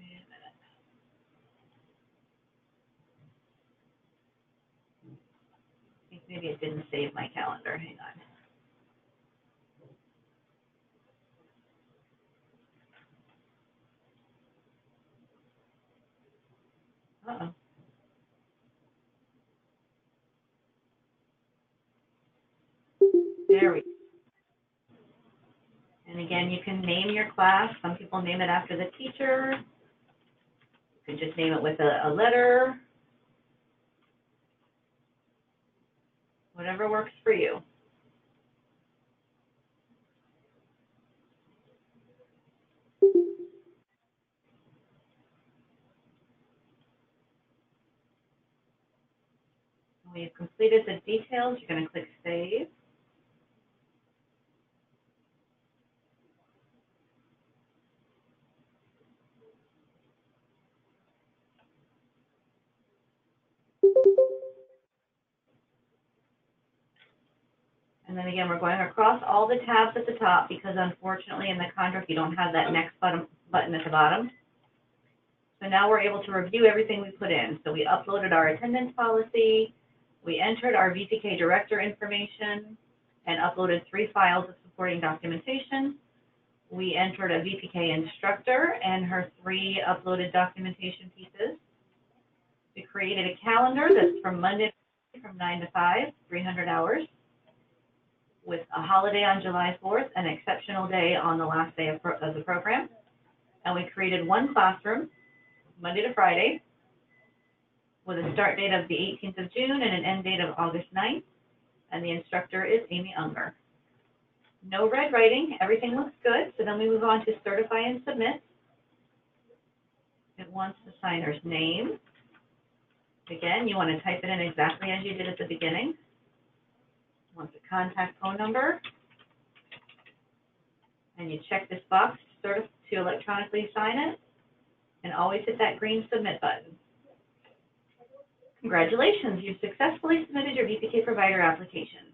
Speaker 1: a minute. I think maybe it didn't save my calendar. Hang on. Uh-oh. There we go. And again, you can name your class. Some people name it after the teacher. You can just name it with a letter. Whatever works for you. When you've completed the details, you're going to click Save. And then again, we're going across all the tabs at the top because unfortunately in the contract you don't have that next button at the bottom. So now we're able to review everything we put in. So we uploaded our attendance policy, we entered our VPK director information, and uploaded 3 files of supporting documentation. We entered a VPK instructor and her 3 uploaded documentation pieces. We created a calendar that's from Monday from 9 to 5, 300 hours, with a holiday on July 4th, an exceptional day on the last day of the program. And we created 1 classroom, Monday to Friday, with a start date of the 18th of June and an end date of August 9th. And the instructor is Amy Unger. No red writing, everything looks good. So then we move on to certify and submit. It wants the signer's name. Again, you want to type it in exactly as you did at the beginning. It wants a contact phone number. And you check this box to electronically sign it. And always hit that green submit button. Congratulations, you've successfully submitted your VPK provider application.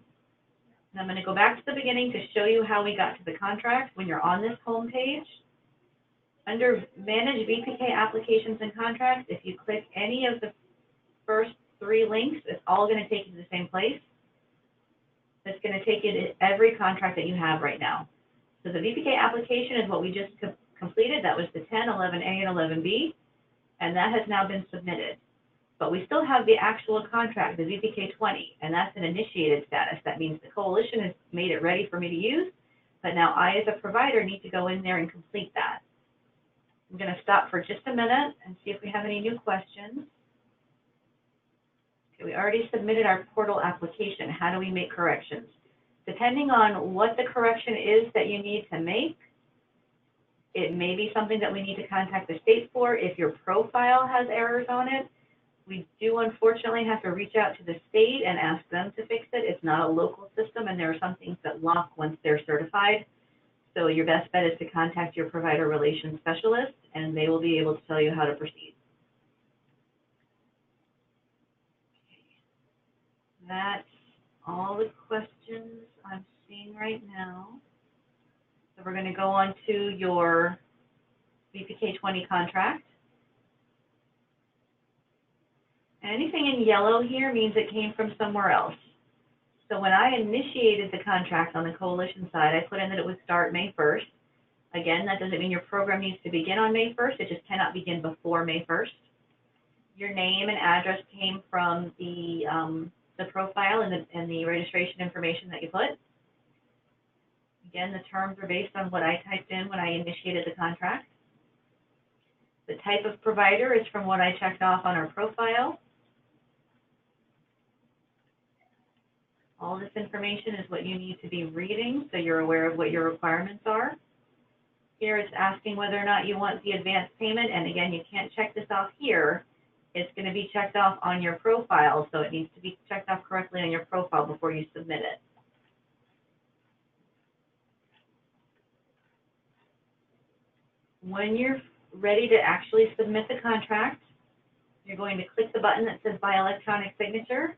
Speaker 1: And I'm going to go back to the beginning to show you how we got to the contract. When you're on this home page, under Manage VPK Applications and Contracts, if you click any of the first 3 links, it's all going to take you to the same place. It's going to take you to every contract that you have right now. So the VPK application is what we just completed. That was the 10, 11A, and 11B, and that has now been submitted. But we still have the actual contract, the VPK 20, and that's an initiated status. That means the coalition has made it ready for me to use, but now I, as a provider, need to go in there and complete that. I'm going to stop for just a minute and see if we have any new questions. Okay, we already submitted our portal application. How do we make corrections? Depending on what the correction is that you need to make, it may be something that we need to contact the state for. If your profile has errors on it, we do unfortunately have to reach out to the state and ask them to fix it. It's not a local system, and there are some things that lock once they're certified. So your best bet is to contact your provider relations specialist, and they will be able to tell you how to proceed. That's all the questions I'm seeing right now. So we're going to go on to your VPK 20 contract. And anything in yellow here means it came from somewhere else. So when I initiated the contract on the coalition side, I put in that it would start May 1st. Again, that doesn't mean your program needs to begin on May 1st. It just cannot begin before May 1st. Your name and address came from the profile and the registration information that you put. Again, the terms are based on what I typed in when I initiated the contract. The type of provider is from what I checked off on our profile. All this information is what you need to be reading, so you're aware of what your requirements are. Here it's asking whether or not you want the advance payment, and again, you can't check this off here. It's going to be checked off on your profile, so it needs to be checked off correctly on your profile before you submit it. When you're ready to actually submit the contract, you're going to click the button that says by electronic signature,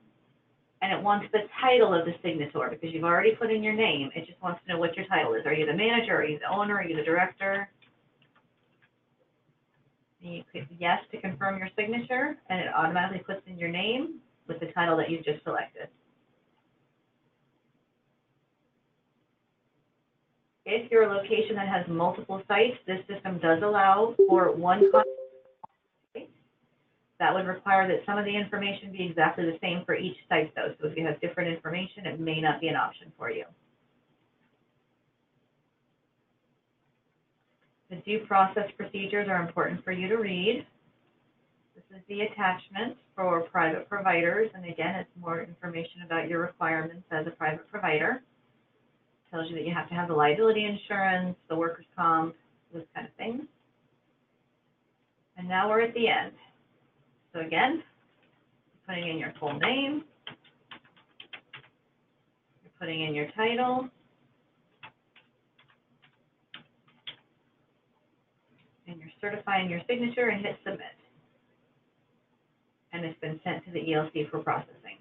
Speaker 1: and it wants the title of the signator because you've already put in your name. It just wants to know what your title is. Are you the manager? Are you the owner? Are you the director? And you click yes to confirm your signature, and it automatically puts in your name with the title that you've just selected. If you're a location that has multiple sites, this system does allow for one contract. That would require that some of the information be exactly the same for each site, though. So if you have different information, it may not be an option for you. The due process procedures are important for you to read. This is the attachment for private providers, and again, it's more information about your requirements as a private provider. It tells you that you have to have the liability insurance, the workers' comp, those kind of things. And now we're at the end. So again, putting in your full name, you're putting in your title, and you're certifying your signature and hit submit. And it's been sent to the ELC for processing.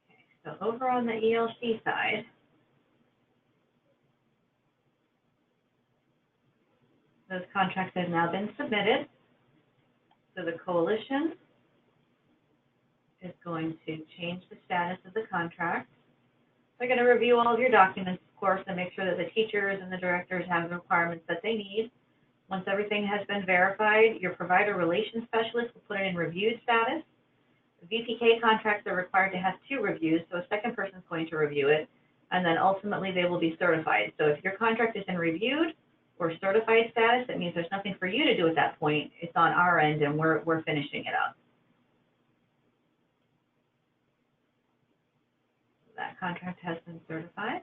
Speaker 1: Okay, so over on the ELC side, those contracts have now been submitted. So the coalition is going to change the status of the contract. They're going to review all of your documents, of course, and make sure that the teachers and the directors have the requirements that they need. Once everything has been verified, your provider relations specialist will put it in reviewed status. The VPK contracts are required to have 2 reviews, so a second person is going to review it, and then ultimately they will be certified. So if your contract is in reviewed or certified status, it means there's nothing for you to do at that point. It's on our end, and we're finishing it up. That contract has been certified.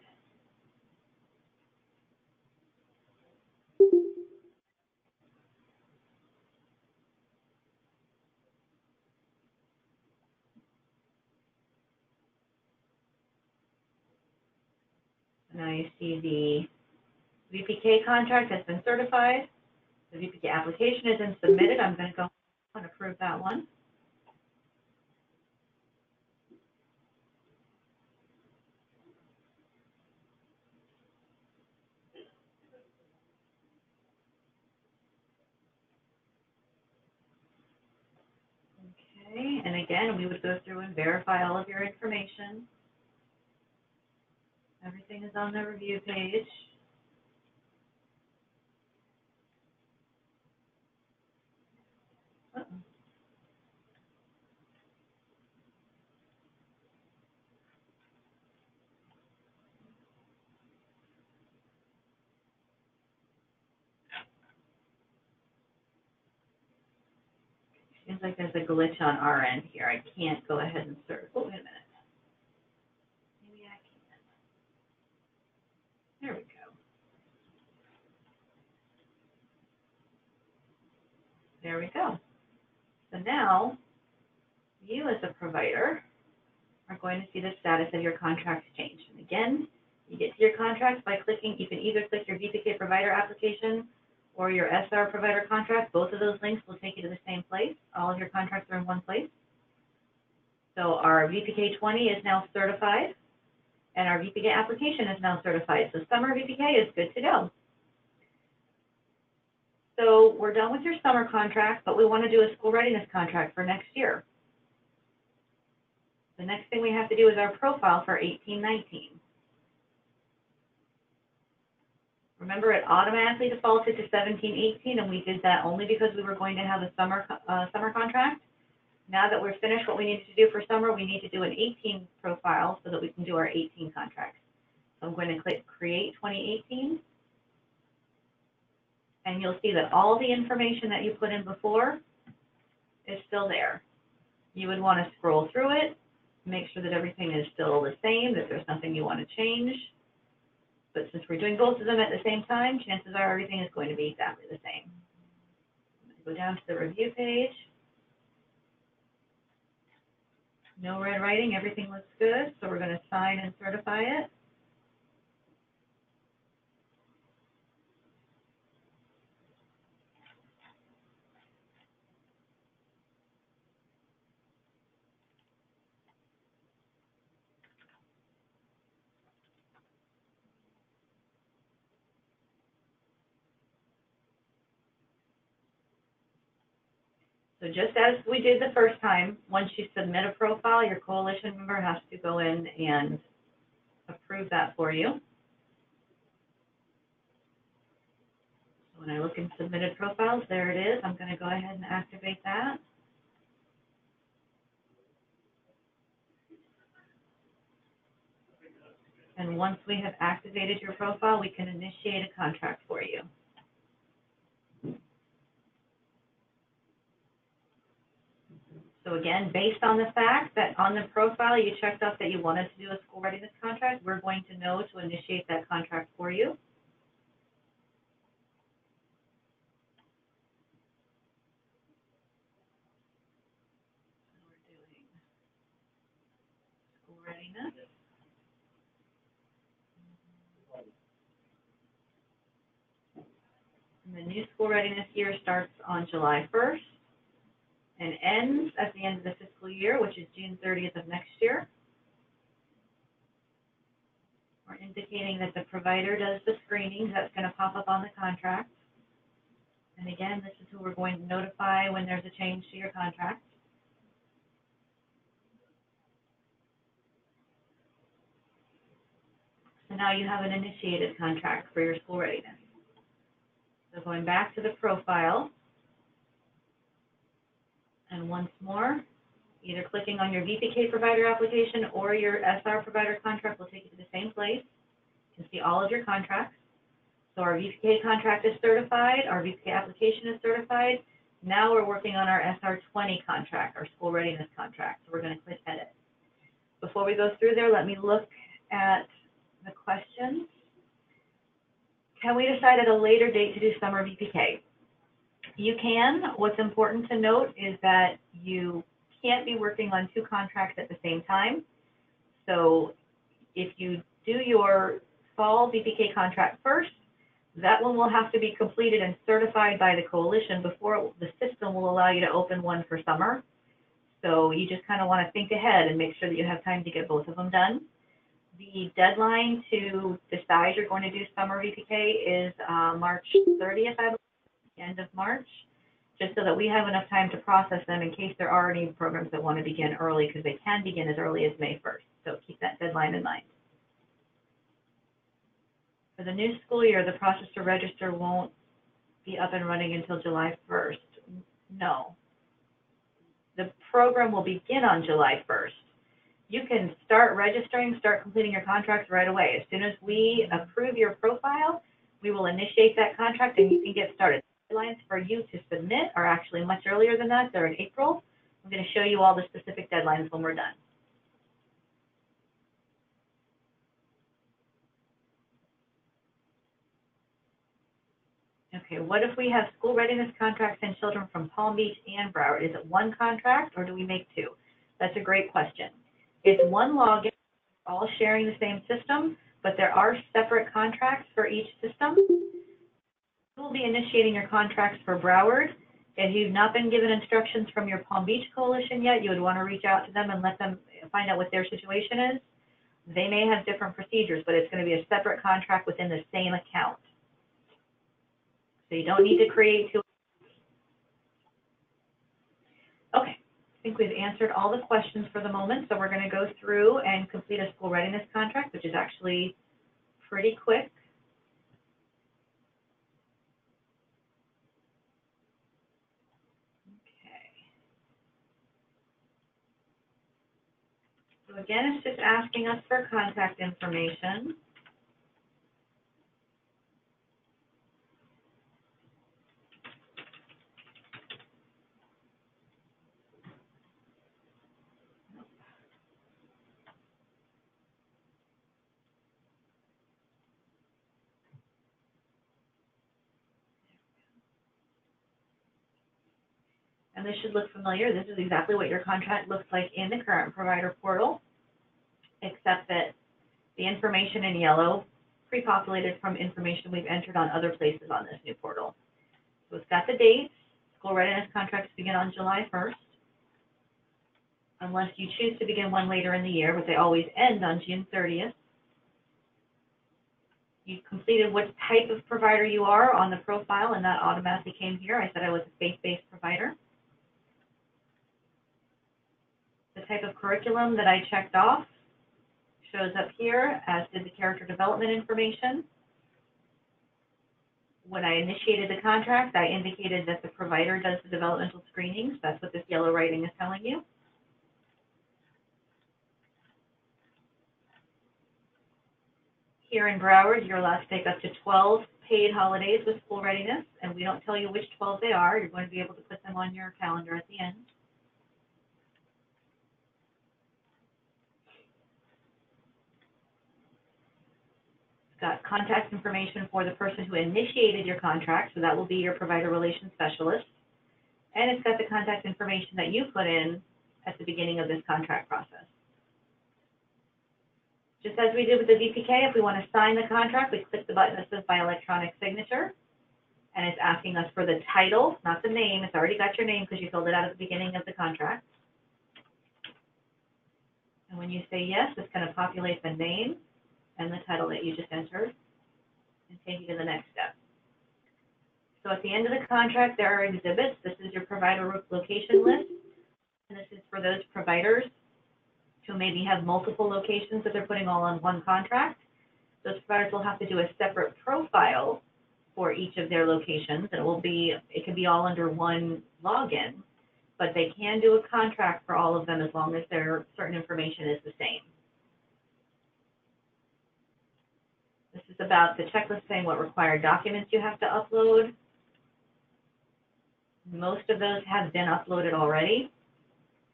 Speaker 1: Now you see the VPK contract has been certified. The VPK application isn't submitted. I'm going to go and approve that one. Okay, and again, we would go through and verify all of your information. Everything is on the review page. Uh-oh. Seems like there's a glitch on our end here. I can't go ahead and search. Oh, wait a minute. Maybe I can. There we go. There we go. So now, you as a provider are going to see the status of your contracts change. And again, you get to your contracts by clicking, you can either click your VPK provider application or your SR provider contract. Both of those links will take you to the same place. All of your contracts are in one place. So our VPK 20 is now certified, and our VPK application is now certified. So summer VPK is good to go. So we're done with your summer contract, but we want to do a school readiness contract for next year. The next thing we have to do is our profile for 18-19. Remember, it automatically defaulted to 17-18, and we did that only because we were going to have a summer contract. Now that we're finished what we need to do for summer, we need to do an 18 profile so that we can do our 18 contracts. So I'm going to click Create 2018, and you'll see that all the information that you put in before is still there. You would want to scroll through it, make sure that everything is still the same, that there's nothing you want to change. But since we're doing both of them at the same time, chances are everything is going to be exactly the same. I'm going to go down to the review page. No red writing, everything looks good, so we're going to sign and certify it. So just as we did the first time, once you submit a profile, your coalition member has to go in and approve that for you. So when I look in submitted profiles, there it is. I'm going to go ahead and activate that. And once we have activated your profile, we can initiate a contract for you. So again, based on the fact that on the profile you checked off that you wanted to do a school readiness contract, we're going to know to initiate that contract for you. We're doing school readiness. And the new school readiness year starts on July 1st. And ends at the end of the fiscal year, which is June 30th of next year. We're indicating that the provider does the screenings. That's going to pop up on the contract. And again, this is who we're going to notify when there's a change to your contract. So now you have an initiated contract for your school readiness. So going back to the profile, and once more, either clicking on your VPK provider application or your SR provider contract will take you to the same place. You can see all of your contracts. So our VPK contract is certified, our VPK application is certified. Now we're working on our SR20 contract, our school readiness contract. So we're going to click Edit. Before we go through there, let me look at the questions. Can we decide at a later date to do summer VPK? You can. What's important to note is that you can't be working on two contracts at the same time. So if you do your fall VPK contract first, That one will have to be completed and certified by the coalition before the system will allow you to open one for summer. So you just kind of want to think ahead and make sure that you have time to get both of them done. The deadline to decide you're going to do summer VPK is March 30th, I believe, end of March, just so that we have enough time to process them in case there are any programs that want to begin early, because they can begin as early as May 1st. So keep that deadline in mind. For the new school year, the process to register won't be up and running until July 1st. No. The program will begin on July 1st. You can start registering, start completing your contracts right away. As soon as we approve your profile, we will initiate that contract and you can get started. The deadlines for you to submit are actually much earlier than that. They're in April. I'm going to show you all the specific deadlines when we're done. Okay, what if we have school readiness contracts and children from Palm Beach and Broward? Is it one contract or do we make two? That's a great question. It's one login, all sharing the same system, but there are separate contracts for each system. You will be initiating your contracts for Broward. If you've not been given instructions from your Palm Beach coalition yet, you would want to reach out to them and let them find out what their situation is. They may have different procedures, but it's going to be a separate contract within the same account. So you don't need to create two. Okay, I think we've answered all the questions for the moment. So we're going to go through and complete a school readiness contract, which is actually pretty quick. Okay. So again, it's just asking us for contact information. And this should look familiar. This is exactly what your contract looks like in the current provider portal, except that the information in yellow pre-populated from information we've entered on other places on this new portal. So it's got the dates. School readiness contracts begin on July 1st, unless you choose to begin one later in the year, but they always end on June 30th. You completed what type of provider you are on the profile, and that automatically came here. I said I was a faith-based provider. The type of curriculum that I checked off shows up here, as did the character development information. When I initiated the contract, I indicated that the provider does the developmental screenings. That's what this yellow writing is telling you. Here in Broward, you're allowed to take up to 12 paid holidays with school readiness, and we don't tell you which 12 they are. You're going to be able to put them on your calendar at the end. Got contact information for the person who initiated your contract, so that will be your provider relations specialist. And it's got the contact information that you put in at the beginning of this contract process. Just as we did with the VPK, if we want to sign the contract, we click the button that says by electronic signature, and it's asking us for the title, not the name. It's already got your name because you filled it out at the beginning of the contract. And when you say yes, it's going to populate the name and the title that you just entered and take you to the next step. So at the end of the contract, there are exhibits. This is your provider location list, and this is for those providers who maybe have multiple locations that they're putting all on one contract. Those providers will have to do a separate profile for each of their locations, and it can be all under one login, but they can do a contract for all of them as long as their certain information is the same. This is about the checklist saying what required documents you have to upload. Most of those have been uploaded already.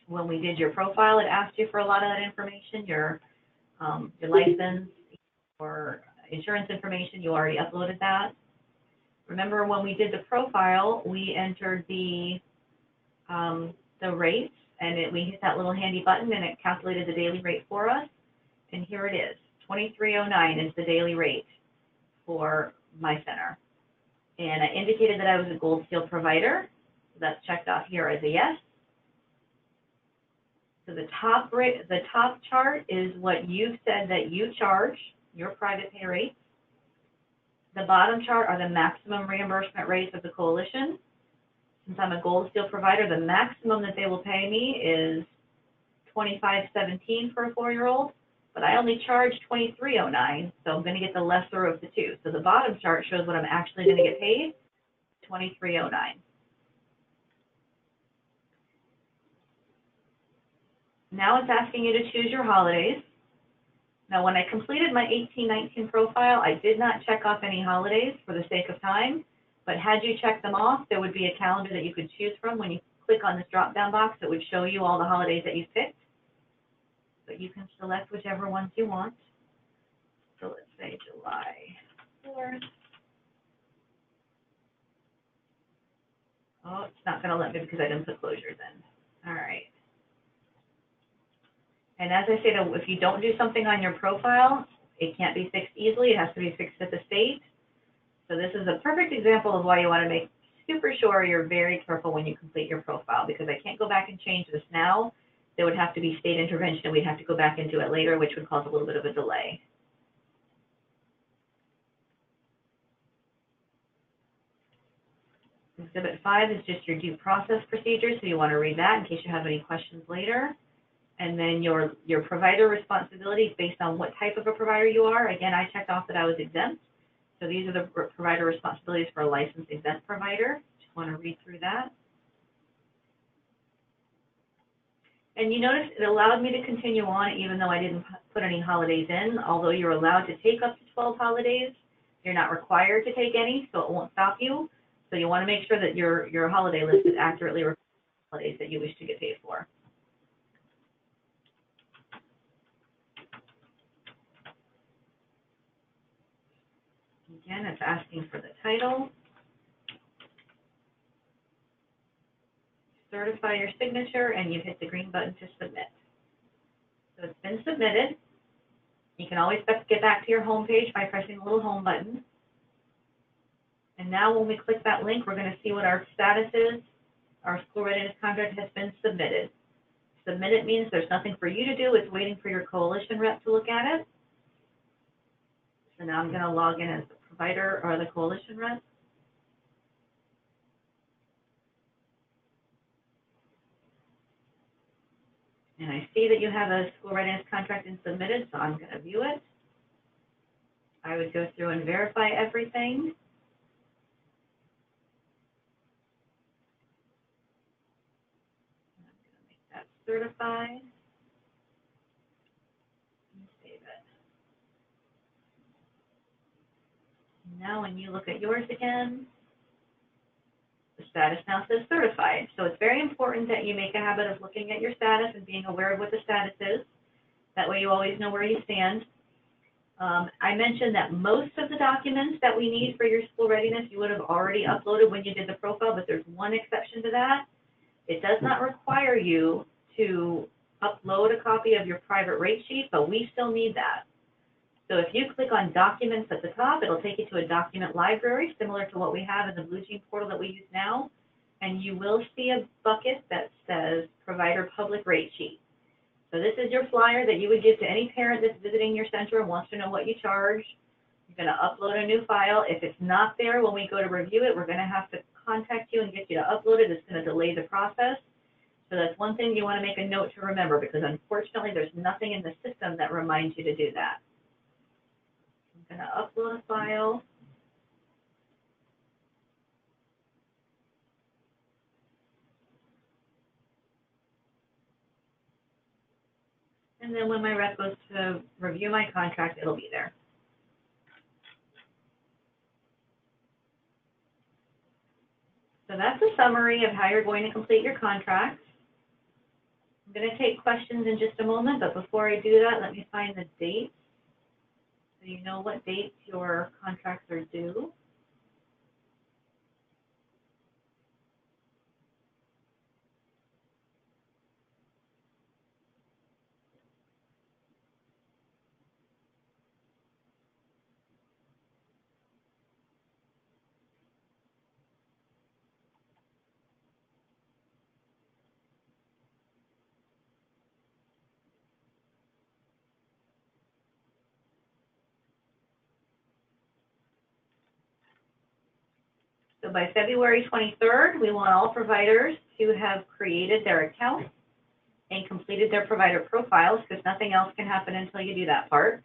Speaker 1: When we did your profile, it asked you for a lot of that information, your license, or insurance information. You already uploaded that. Remember, when we did the profile, we entered the rates, and we hit that little handy button, and it calculated the daily rate for us. And here it is. $23.09 is the daily rate for my center. And I indicated that I was a Gold Seal provider. So that's checked off here as a yes. So the top chart is what you've said that you charge, your private pay rates. The bottom chart are the maximum reimbursement rates of the coalition. Since I'm a Gold Seal provider, the maximum that they will pay me is $25.17 for a 4-year-old, but I only charge $23.09, so I'm going to get the lesser of the two. So the bottom chart shows what I'm actually going to get paid, $23.09. Now it's asking you to choose your holidays. Now, when I completed my 1819 profile, I did not check off any holidays for the sake of time, but had you checked them off, there would be a calendar that you could choose from. When you click on this drop-down box, it would show you all the holidays that you've picked, but you can select whichever ones you want. So let's say July 4th. Oh, it's not going to let me because I didn't put closures in. All right. And as I said, if you don't do something on your profile, it can't be fixed easily. It has to be fixed at the state. So this is a perfect example of why you want to make super sure you're very careful when you complete your profile, because I can't go back and change this now. There would have to be state intervention, and we'd have to go back into it later, which would cause a little bit of a delay. Exhibit 5 is just your due process procedure, so you want to read that in case you have any questions later. And then your provider responsibilities based on what type of a provider you are. Again, I checked off that I was exempt. So these are the provider responsibilities for a licensed exempt provider. Just want to read through that. And you notice it allowed me to continue on even though I didn't put any holidays in. Although you're allowed to take up to 12 holidays, you're not required to take any, so it won't stop you. So you want to make sure that your holiday list is accurately reflecting the holidays that you wish to get paid for. Again, it's asking for the title. Certify your signature, and you hit the green button to submit. So it's been submitted. You can always get back to your home page by pressing the little home button. And now when we click that link, we're going to see what our status is. Our school readiness contract has been submitted. Submitted means there's nothing for you to do. It's waiting for your coalition rep to look at it. So now I'm going to log in as the provider or the coalition rep. And I see that you have a school readiness contract and submitted, so I'm going to view it. I would go through and verify everything. I'm going to make that certified. And save it. Now when you look at yours again, the status now says certified. So it's very important that you make a habit of looking at your status and being aware of what the status is. That way you always know where you stand. I mentioned that most of the documents that we need for your school readiness you would have already uploaded when you did the profile, but there's one exception to that. It does not require you to upload a copy of your private rate sheet, but we still need that. So if you click on Documents at the top, it'll take you to a document library similar to what we have in the Blue Jean portal that we use now, and you will see a bucket that says Provider Public Rate Sheet. So this is your flyer that you would give to any parent that's visiting your center and wants to know what you charge. You're going to upload a new file. If it's not there when we go to review it, we're going to have to contact you and get you to upload it. It's going to delay the process. So that's one thing you want to make a note to remember, because unfortunately there's nothing in the system that reminds you to do that. I'm going to upload a file. And then when my rep goes to review my contract, it'll be there. So that's a summary of how you're going to complete your contract. I'm going to take questions in just a moment, but before I do that, let me find the dates so you know what dates your contracts are due. So by February 23rd, we want all providers to have created their account and completed their provider profiles, because nothing else can happen until you do that part.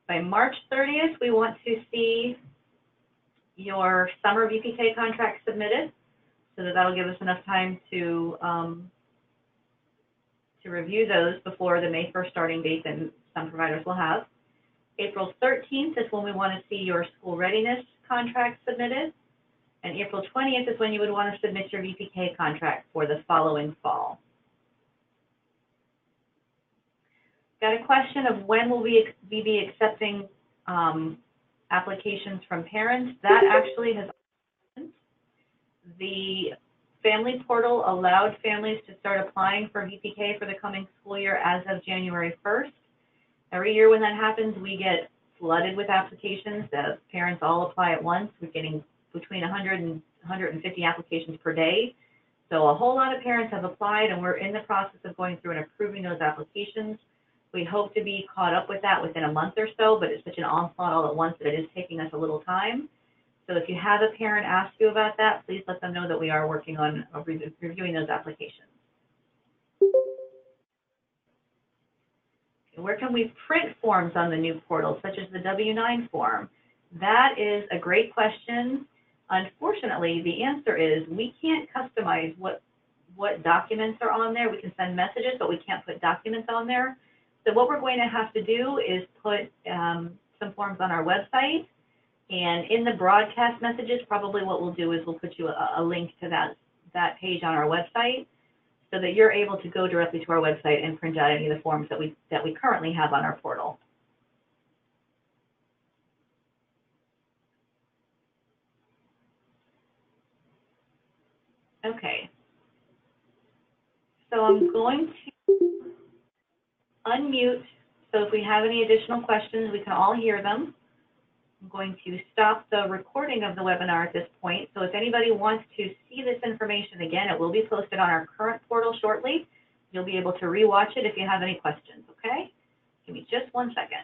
Speaker 1: By March 30th, we want to see your summer VPK contract submitted, so that'll give us enough time to review those before the May 1st starting date that some providers will have. April 13th is when we want to see your school readiness contract submitted, and April 20th is when you would want to submit your VPK contract for the following fall. Got a question of when will we be accepting applications from parents. That actually has happened. The family portal allowed families to start applying for VPK for the coming school year as of January 1st. Every year when that happens, we get flooded with applications. The parents all apply at once. We're getting between 100 and 150 applications per day. So a whole lot of parents have applied, and we're in the process of going through and approving those applications. We hope to be caught up with that within a month or so, but it's such an onslaught all at once that it is taking us a little time. So if you have a parent ask you about that, please let them know that we are working on reviewing those applications. Where can we print forms on the new portal, such as the W-9 form? That is a great question. Unfortunately, the answer is we can't customize what documents are on there. We can send messages, but we can't put documents on there. So what we're going to have to do is put some forms on our website, and in the broadcast messages, probably what we'll do is we'll put you a link to that page on our website, so that you're able to go directly to our website and print out any of the forms that we currently have on our portal. Okay. So I'm going to unmute, so if we have any additional questions, we can all hear them. I'm going to stop the recording of the webinar at this point. So if anybody wants to see this information again, it will be posted on our current portal shortly. You'll be able to rewatch it if you have any questions, okay? Give me just 1 second.